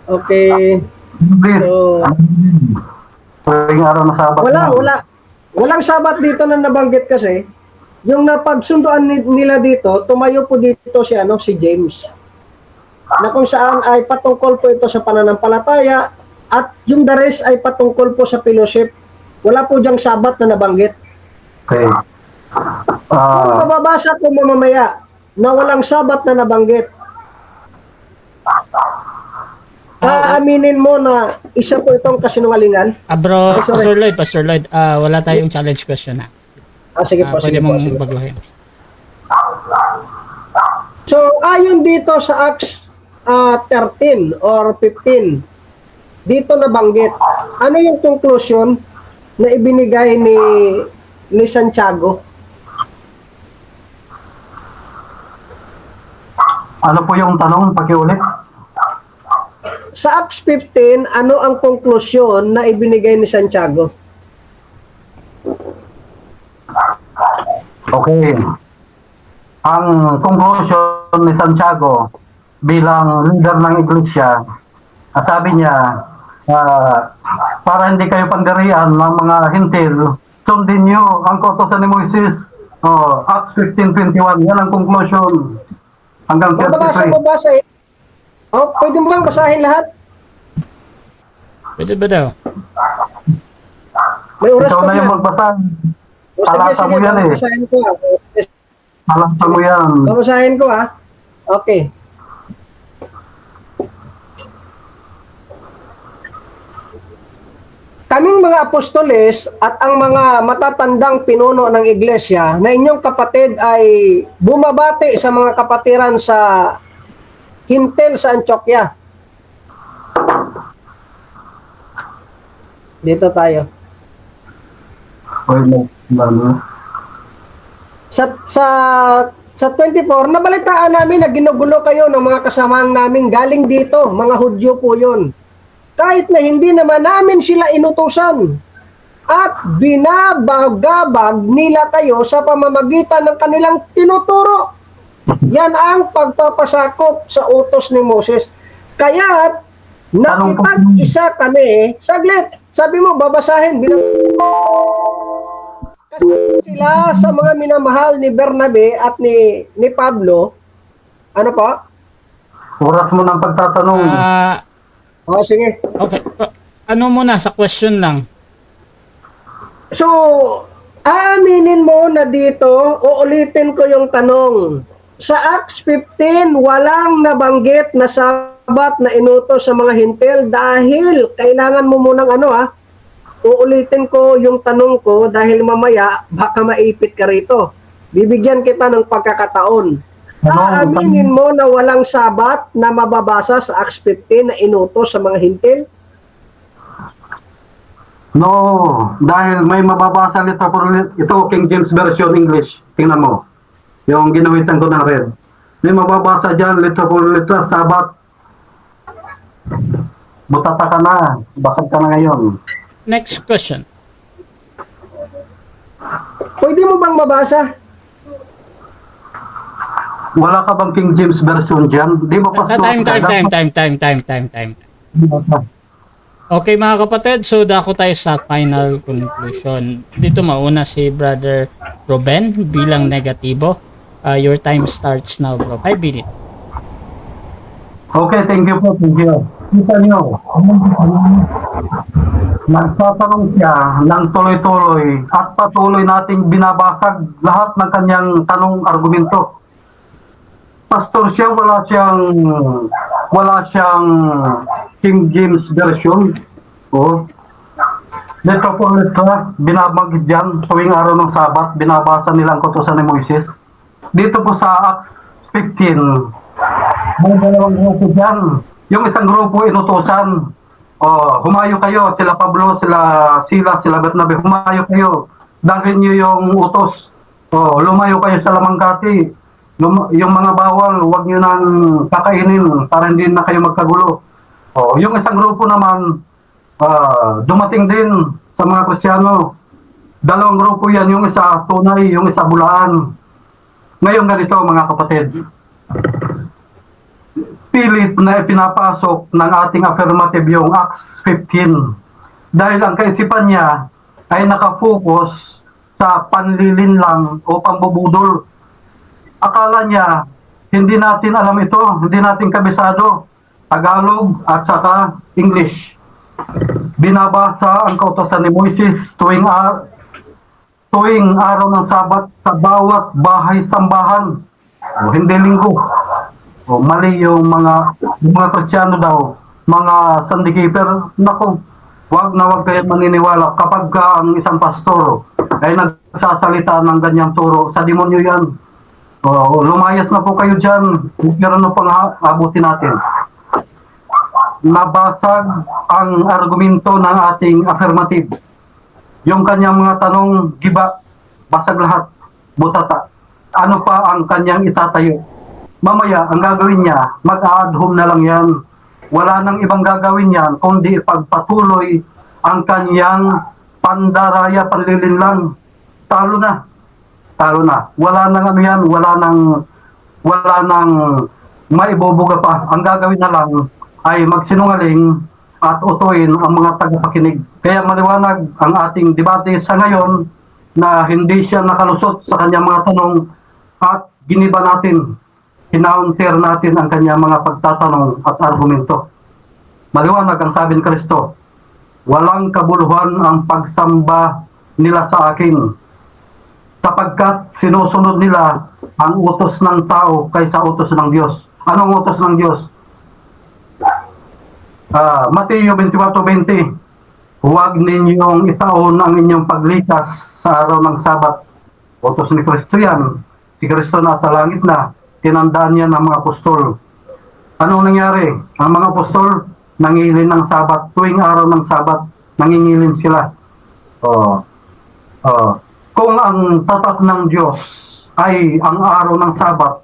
Okay. English. So, Tuwing araw ng Sabat. Walang Sabat dito na nabanggit kasi. Yung napagsunduan nila dito, tumayo po dito si James. Na kung saan ay patungkol po ito sa pananampalataya at yung the rest ay patungkol po sa fellowship. Wala po diyang Sabat na nabanggit. Okay. Kung mababasa ko mamamaya na walang Sabat na nabanggit, aaminin mo na isa po itong kasinungalingan? Bro, Ay, sorry. Pastor Lloyd, wala tayong challenge question na. Sige po, Pwede sige po. mong Sige. baguhin. So, ayon dito sa Acts 13 or 15, dito nabanggit, ano yung conclusion na ibinigay ni Santiago? Ano po yung tanong? Pakiulit. Sa Acts 15, ano ang konklusyon na ibinigay ni Santiago? Okay. Ang conclusion ni Santiago bilang leader ng iglesia, sabi niya, para hindi kayo pandirian ng mga hintil, sundin niyo ang kautosan ni Moises. Acts 15:21, yan ang conclusion. Hanggang Mabasa 33. mo ba sa... pwede mo bang basahin lahat? Pwede ba daw? May oras Ikaw pa na yung na. magbasa. O, Talata mo yan eh. babasahin ko Talata mo yan. Babasahin ko Okay. Kaming mga apostoles at ang mga matatandang pinuno ng iglesia na inyong kapatid ay bumabati sa mga kapatiran sa Hintil sa Antioquia. Dito tayo. Sa 24, nabalitaan namin na ginugulo kayo ng mga kasamahan namin galing dito, mga Hudyo po yun. Kahit na hindi naman namin sila inutusan. At binabagabag nila kayo sa pamamagitan ng kanilang tinuturo. Yan ang pagpapasakop sa utos ni Moses. Kaya nakipag-isa kami, saglit, sabi mo babasahin, kasi sila sa mga minamahal ni Bernabe at ni Pablo, ano pa? Oras mo ng pagtatanong. Sige. Okay. Ano muna sa question lang? So, aaminin mo na dito, uulitin ko yung tanong. Sa Acts 15, walang nabanggit na sabat na inutos sa mga hintil dahil kailangan mo munang uulitin ko yung tanong ko dahil mamaya baka maipit ka rito. Bibigyan kita ng pagkakataon. Aaminin mo na walang sabat na mababasa sa Acts 15 na inutos sa mga hintil? No, dahil may mababasa ito King James Version English. Tingnan mo. Yung ginawitan ko ng red. May mababasa dyan, letra for letra, sabat. Butata ka na. Basag ka na ngayon. Next question. Pwede mo bang mabasa? Wala ka bang King James Version dyan? Di ba pastor? Time. Okay mga kapatid, so dako tayo sa final conclusion. Dito mauna si Brother Ruben bilang negatibo. Your time starts now, bro. 5 minutes. Okay, thank you po. Thank you. Kita nyo. Nagtatanong siya ng tuloy-tuloy at patuloy nating binabasag lahat ng kanyang tanong argumento. Pastor siya, wala siyang King James Version. Letra for letra, binabagid yan tuwing araw ng Sabat, binabasa nilang kautusan ni Moises. Dito po sa Acts 15, may dalawang grupo dyan. Yung isang grupo inutusan, humayo kayo, sila Pablo, sila Silas, sila Bernabe, humayo kayo. Dalhin nyo yung utos. Lumayo kayo sa Lamangkati. Yung mga bawal, huwag nyo nang kakainin para hindi na kayo magkagulo. Yung isang grupo naman, dumating din sa mga Kristiyano. Dalawang grupo yan, yung isa tunay, yung isa bulaan. Ngayon ganito mga kapatid, pilit na pinapasok ng ating affirmative yung Acts 15 dahil ang kaisipan niya ay nakafocus sa panlilin lang o pambubudol. Akala niya hindi natin alam ito, hindi natin kabisado Tagalog at saka English. Binabasa ang kautosan ni Moises tuwing araw ng Sabat sa bawat bahay sambahan. Hindi linggo. Mali yung mga Kristiyano daw, mga Sunday keeper. Naku, wag kayo maniniwala kapag ang isang pastor ay nagsasalita ng ganyang turo. Sa demonyo yan. Lumayas na po kayo dyan. Pero ano pang abutin natin? Nabasag ang argumento ng ating affirmative. Yung kanyang mga tanong, giba, basag lahat, butata. Ano pa ang kanyang itatayo? mamaya ang gagawin niya, mag-add home na lang yan. Wala nang ibang gagawin yan, kundi pagpatuloy ang kanyang pandaraya, panlilinlang. Talo na. Talo na. Wala nang ano yan, wala nang maibubuga pa. Ang gagawin na lang ay magsinungaling at utuin ang mga tagapakinig. Kaya maliwanag ang ating debate sa ngayon na hindi siya nakalusot sa kanyang mga tanong at giniba natin, kinounter natin ang kanyang mga pagtatanong at argumento. Maliwanag ang sabi ni Kristo, walang kabuluhan ang pagsamba nila sa akin, sapagkat sinusunod nila ang utos ng tao kaysa utos ng Diyos. Anong utos ng Diyos? Mateo 24:20, huwag ninyong itaon ang inyong paglikas sa araw ng Sabat. Utos ni Kristo yan. Si Kristo nasa langit na, tinandaan niya ng mga apostol. Anong nangyari? Ang mga apostol, nangilin ng Sabat. Tuwing araw ng Sabat, nangingilin sila. Kung ang tatak ng Diyos ay ang araw ng Sabat,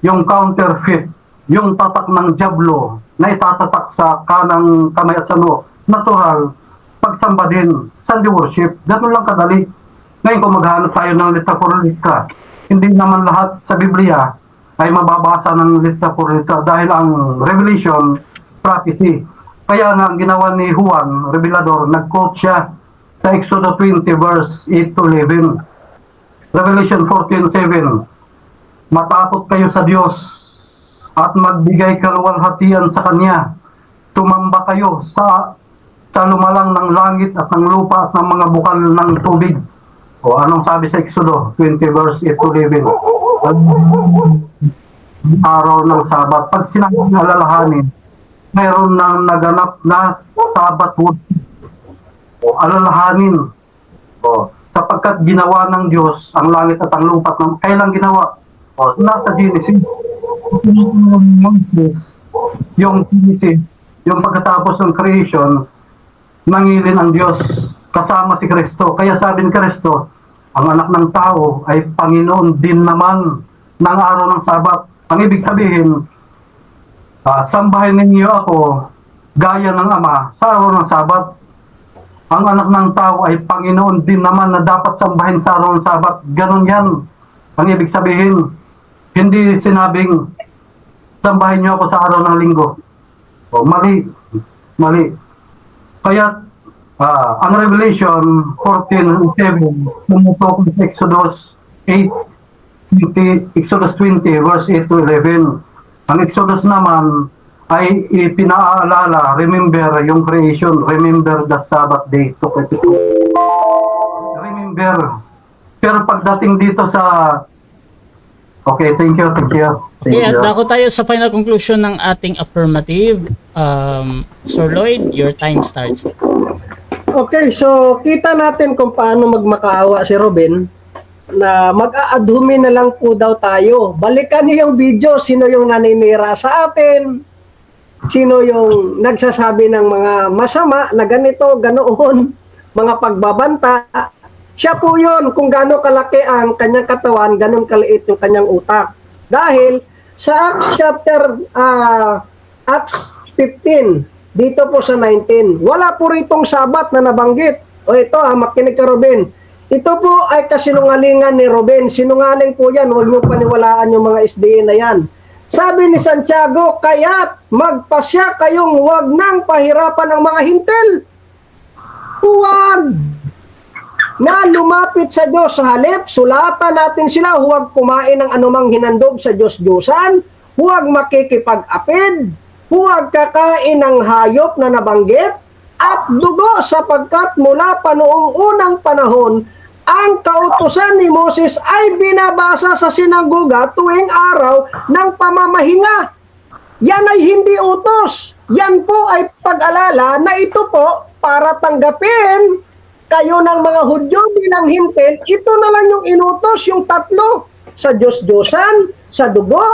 yung counterfeit, yung tatak ng Diablo na itatatak sa kanang kamay at sa noo, natural, pagsamba din, Sunday worship, ganun lang kadali. Ngayon kung maghanap tayo ng litra por litra, hindi naman lahat sa Biblia ay mababasa ng litra por litra dahil ang Revelation, prophecy. Kaya nga ang ginawa ni Juan, Revelador, nag-quote siya sa Exodus 20 verse 8 to 11. Revelation 14:7, matakot kayo sa Diyos at magbigay kaluwalhatian sa Kanya. Tumamba kayo sa lumalang ng langit at ng lupa at ng mga bukal ng tubig. O anong sabi sa Exodus 20 verse 8 to 11? Araw ng Sabat. Pag sinabing alalahanin, mayroon nang naganap na Sabat worship. O alalahanin. O sapagkat ginawa ng Diyos ang langit at ang lupa. Kailan ginawa? O nasa Genesis. Yung Genesis, yung pagkatapos ng creation, nangilin ang Diyos kasama si Kristo. Kaya sabi ni Kristo, ang anak ng tao ay Panginoon din naman ng araw ng Sabat. Ang ibig sabihin, sambahin ninyo ako gaya ng Ama sa araw ng Sabat. Ang anak ng tao ay Panginoon din naman na dapat sambahin sa araw ng Sabat. Ganon yan. Ang ibig sabihin, hindi sinabing sambahin niyo ako sa araw ng Linggo. O, mali. Kaya ang Revelation 14:7 tumutok sa Exodus 20 verse 8 to 11. Ang Exodus naman ay ipinaalala, remember yung creation, remember the Sabbath day to remember. Pero pagdating dito sa okay, thank you. Okay, at dako tayo sa final conclusion ng ating affirmative. Sir Lloyd, your time starts. Okay, so kita natin kung paano magmakaawa si Robin na mag-aadhumi na lang po daw tayo. Balikan niyo yung video, sino yung naninira sa atin, sino yung nagsasabi ng mga masama na ganito, ganoon, mga pagbabanta. Siya po yun, kung gaano kalaki ang kanyang katawan, ganon kaliit yung kanyang utak. Dahil sa Acts 15, dito po sa 19, wala po ritong Sabat na nabanggit. O ito makinig ka Robin. Ito po ay kasinungalingan ni Robin. Sinungaling po yan, huwag niyo paniwalaan yung mga SDA na yan. Sabi ni Santiago, kaya't magpasya kayong huwag nang pahirapan ng mga hintil. Huwag na lumapit sa Diyos. Sa halip, sulatan natin sila, huwag kumain ng anumang hinandog sa Diyos-Diyosan, huwag makikipag-apid, huwag kakain ng hayop na nabanggit, at dugo sapagkat mula pa noong unang panahon, ang kautusan ni Moses ay binabasa sa sinagoga tuwing araw ng pamamahinga. Yan ay hindi utos. Yan po ay pag-alala na ito po para tanggapin kayo ng mga Hudyo bilang hintil. Ito na lang yung inutos, yung tatlo. Sa Diyos-Diyosan, sa dugo,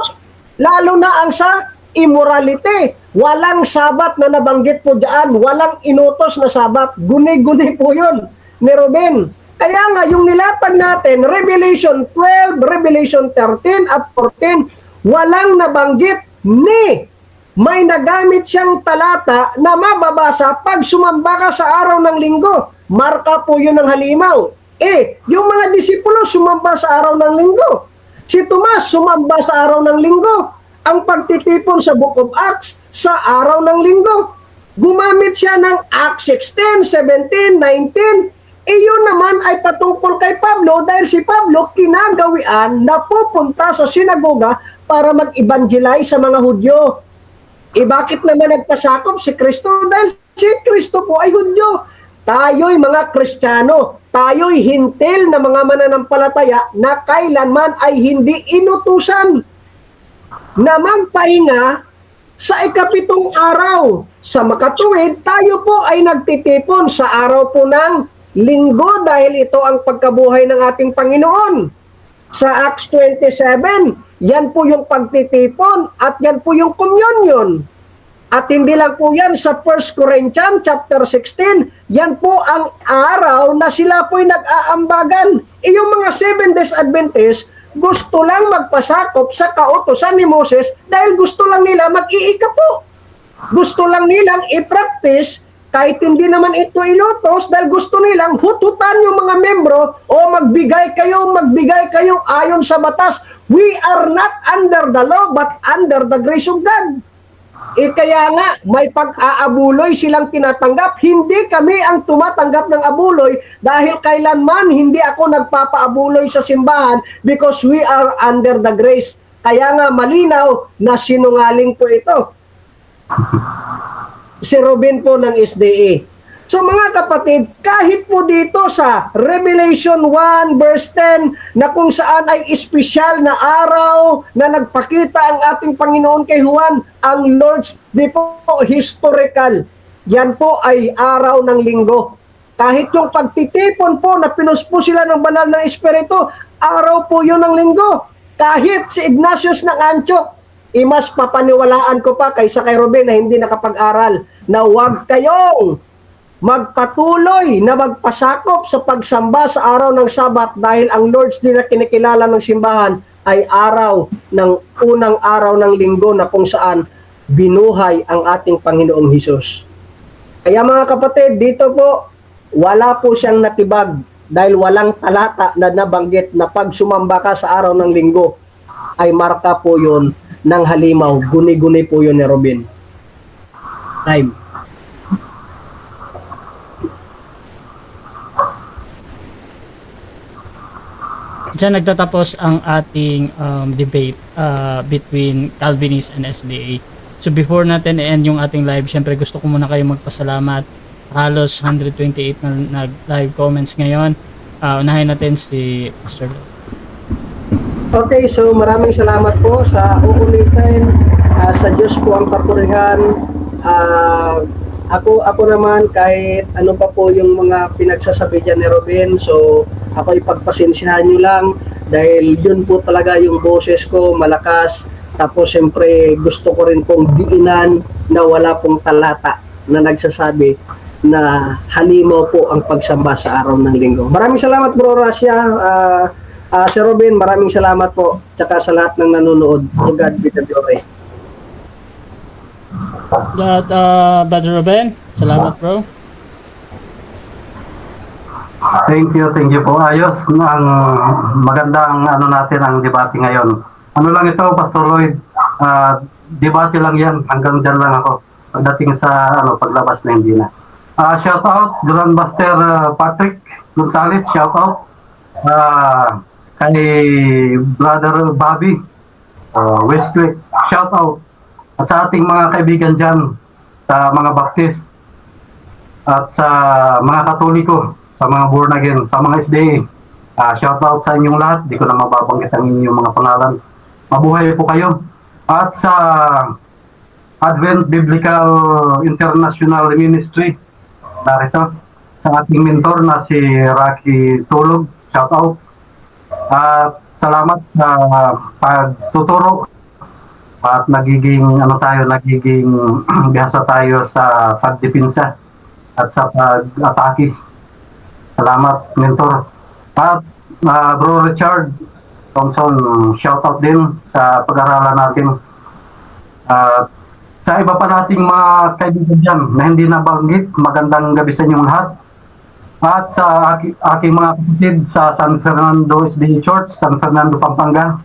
lalo na ang sa immorality. Walang Sabat na nabanggit po dyan. Walang inutos na Sabat. Guni-guni po yun ni Ruben. Kaya nga, yung nilatag natin, Revelation 12, Revelation 13 at 14, walang nabanggit ni may nagamit siyang talata na mababasa pag sumamba ka sa araw ng linggo. Marka po yun ng halimaw. Yung mga disipulo sumamba sa araw ng linggo. Si Tomas sumamba sa araw ng linggo. Ang pagtitipon sa Book of Acts sa araw ng linggo. Gumamit siya ng Acts 16, 17, 19. Iyon naman ay patungkol kay Pablo dahil si Pablo kinagawian na pupunta sa sinagoga para mag-evangelize sa mga Hudyo. Bakit naman nagpasakop si Kristo? Dahil si Kristo po ay Hudyo. Tayo'y mga Kristiyano, tayo'y hintil na mga mananampalataya na kailanman ay hindi inutusan na magpahinga sa ikapitong araw. Sa makatuwid, tayo po ay nagtitipon sa araw po ng linggo dahil ito ang pagkabuhay ng ating Panginoon. Sa Acts 27, yan po yung pagtitipon at yan po yung communion. At hindi lang po yan sa 1 Corinthians chapter 16, yan po ang araw na sila po'y nag-aambagan. Yung mga 7 Days Adventist, gusto lang magpasakop sa kautusan ni Moses dahil gusto lang nila mag-iika po. Gusto lang nilang i-practice kahit hindi naman ito inutos dahil gusto nilang hututan yung mga membro o magbigay kayo ayon sa batas. We are not under the law but under the grace of God. Kaya nga, may pag-aabuloy silang tinatanggap. Hindi kami ang tumatanggap ng abuloy dahil kailanman hindi ako nagpapaabuloy sa simbahan because we are under the grace. Kaya nga malinaw na sinungaling po ito. Si Robin po ng SDA. So mga kapatid, kahit po dito sa Revelation 1 verse 10 na kung saan ay espesyal na araw na nagpakita ang ating Panginoon kay Juan, ang Lord's Day po historical. Yan po ay araw ng linggo. Kahit yung pagtitipon po na pinuspo sila ng banal ng Espiritu, araw po yun ng linggo. Kahit si Ignatius ng Antioch, mas papaniwalaan ko pa kaysa kay Ruben na hindi nakapag-aral na huwag kayong magpatuloy na magpasakop sa pagsamba sa araw ng Sabat dahil ang Lord's Day na kinikilala ng simbahan ay araw ng unang araw ng linggo na kung saan binuhay ang ating Panginoong Hesus. Kaya mga kapatid, dito po wala po siyang natibag dahil walang talata na nabanggit na pag sumamba ka sa araw ng linggo ay marka po yun ng halimaw. Guni-guni po yun ni Robin. Time. Diyan nagtatapos ang ating debate between Calvinist and SDA. So before natin i-end yung ating live, syempre gusto ko muna kayo magpasalamat. Halos 128 na nag-live comments ngayon. Unahin natin si Pastor Lou. Okay, so maraming salamat po sa uulitin. Sa Diyos po ang papurihan. Ako naman kahit ano pa po yung mga pinagsasabi dyan ni Robin, so ako ipagpasensyahan nyo lang dahil yun po talaga yung boses ko, malakas. Tapos siyempre gusto ko rin pong diinan na wala pong talata na nagsasabi na halimaw po ang pagsamba sa araw ng linggo. Maraming salamat Bro Rasya, Sir Robin, maraming salamat po, tsaka sa lahat ng nanonood. To God be the glory. Brother Ruben, salamat bro. Thank you po. Ayos, ang magandang ano natin ang debate ngayon. Ano lang ito, Pastor Lloyd, debate lang yan, hanggang dyan lang ako. Pagdating sa paglabas na hindi na. Shout out, Grandmaster Patrick Gonzales, shout out. Kay Brother Bobby, Westwick, shout out. At sa ating mga kaibigan dyan, sa mga Baptist, at sa mga Katoliko, sa mga born again, sa mga SDA, shout out sa inyong lahat. Di ko na mababanggit ang inyong mga pangalan. Mabuhay po kayo. At sa Advent Biblical International Ministry, narito, sa ating mentor na si Rocky Tulog, shout out. At salamat sa pagtuturo at nagiging bihasa tayo sa pagdepensa at sa pag-atake. Salamat, mentor. At Bro Richard, Thompson, shoutout din sa pag-aralan natin. Sa iba pa nating mga kaibigan dyan na hindi nabanggit, magandang gabi sa inyong lahat. At sa aking mga kapatid sa San Fernando SDA Church, San Fernando, Pampanga,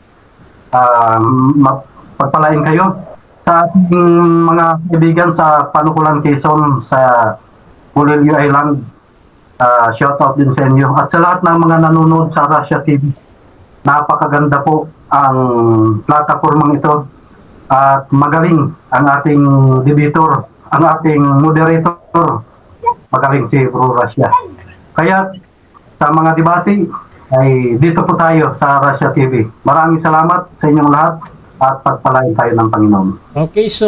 pagpalain kayo. Sa ating mga kaibigan sa Panukulan, Quezon, sa Pulilio Island, shoutout din sa inyo. At sa lahat ng mga nanonood sa Russia TV, napakaganda po ang platformang ito. At magaling ang ating debater, ang ating moderator, magaling si Bro Russia. Kaya sa mga debate ay dito po tayo sa Russia TV. Maraming salamat sa inyong lahat at pagpalain tayo ng Panginoon. Okay, so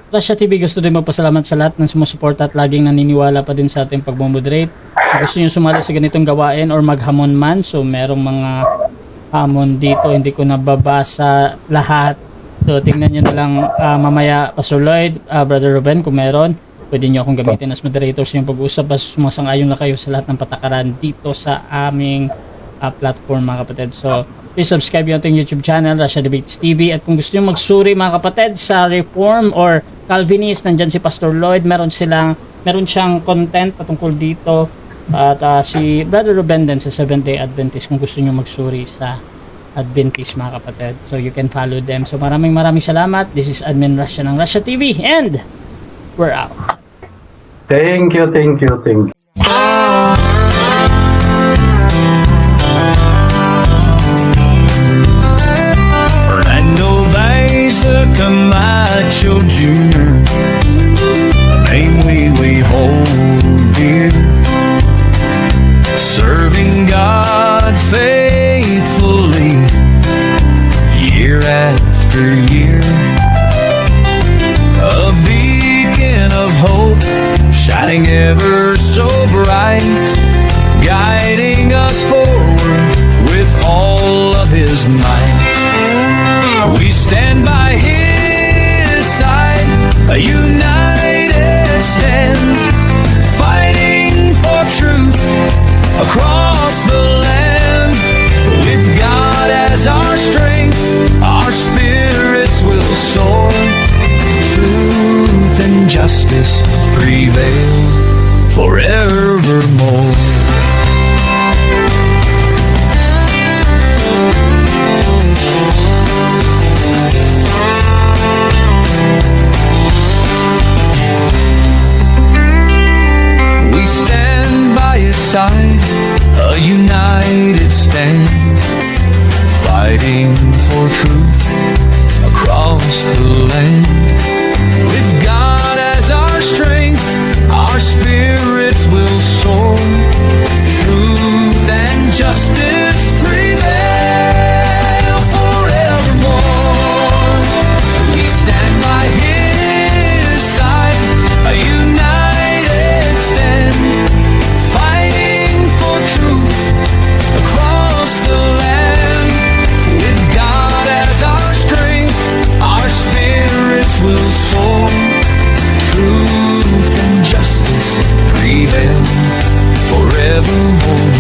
Russia TV gusto din magpasalamat sa lahat ng sumusuporta at laging naniniwala pa din sa ating pagmoderate. Kung gusto nyo sumali sa ganitong gawain or maghamon man, so merong mga hamon dito, hindi ko nababasa lahat. So tingnan nyo na lang mamaya, Pastor Lloyd, Brother Ruben, kung meron, pwede nyo akong gamitin as moderator sa yung pag-uusap. Basta sumasang-ayon lang kayo sa lahat ng patakaran dito sa aming platform, mga kapatid. So please subscribe yung ating YouTube channel, Russia Debates TV. At kung gusto nyo magsuri, mga kapatid, sa Reform or Calvinist, nandyan si Pastor Lloyd, meron siyang content patungkol dito. At si Brother Ruben din sa Seventh-day Adventist kung gusto nyo magsuri sa Adventist, mga kapatid. So you can follow them. So maraming salamat. This is Admin Russia ng Russia TV and we're out. Thank you. Fernando Baeza Camacho Jr., a name we hold dear, serving God faithfully year after year, a beacon of hope shining ever so bright, guiding us forward with all of his might. We stand by his side, a united stand, fighting for truth across the land. With God as our strength, our spirits will soar. Truth and justice prevail forevermore. We stand by his side, a united stand, fighting for truth across the land. With God as our strength, our spirits will soar. Truth and justice prevail forevermore. We stand by his side, a united stand, fighting for truth across the land. With God as our strength, our spirits will soar. Truth and justice prevail forevermore.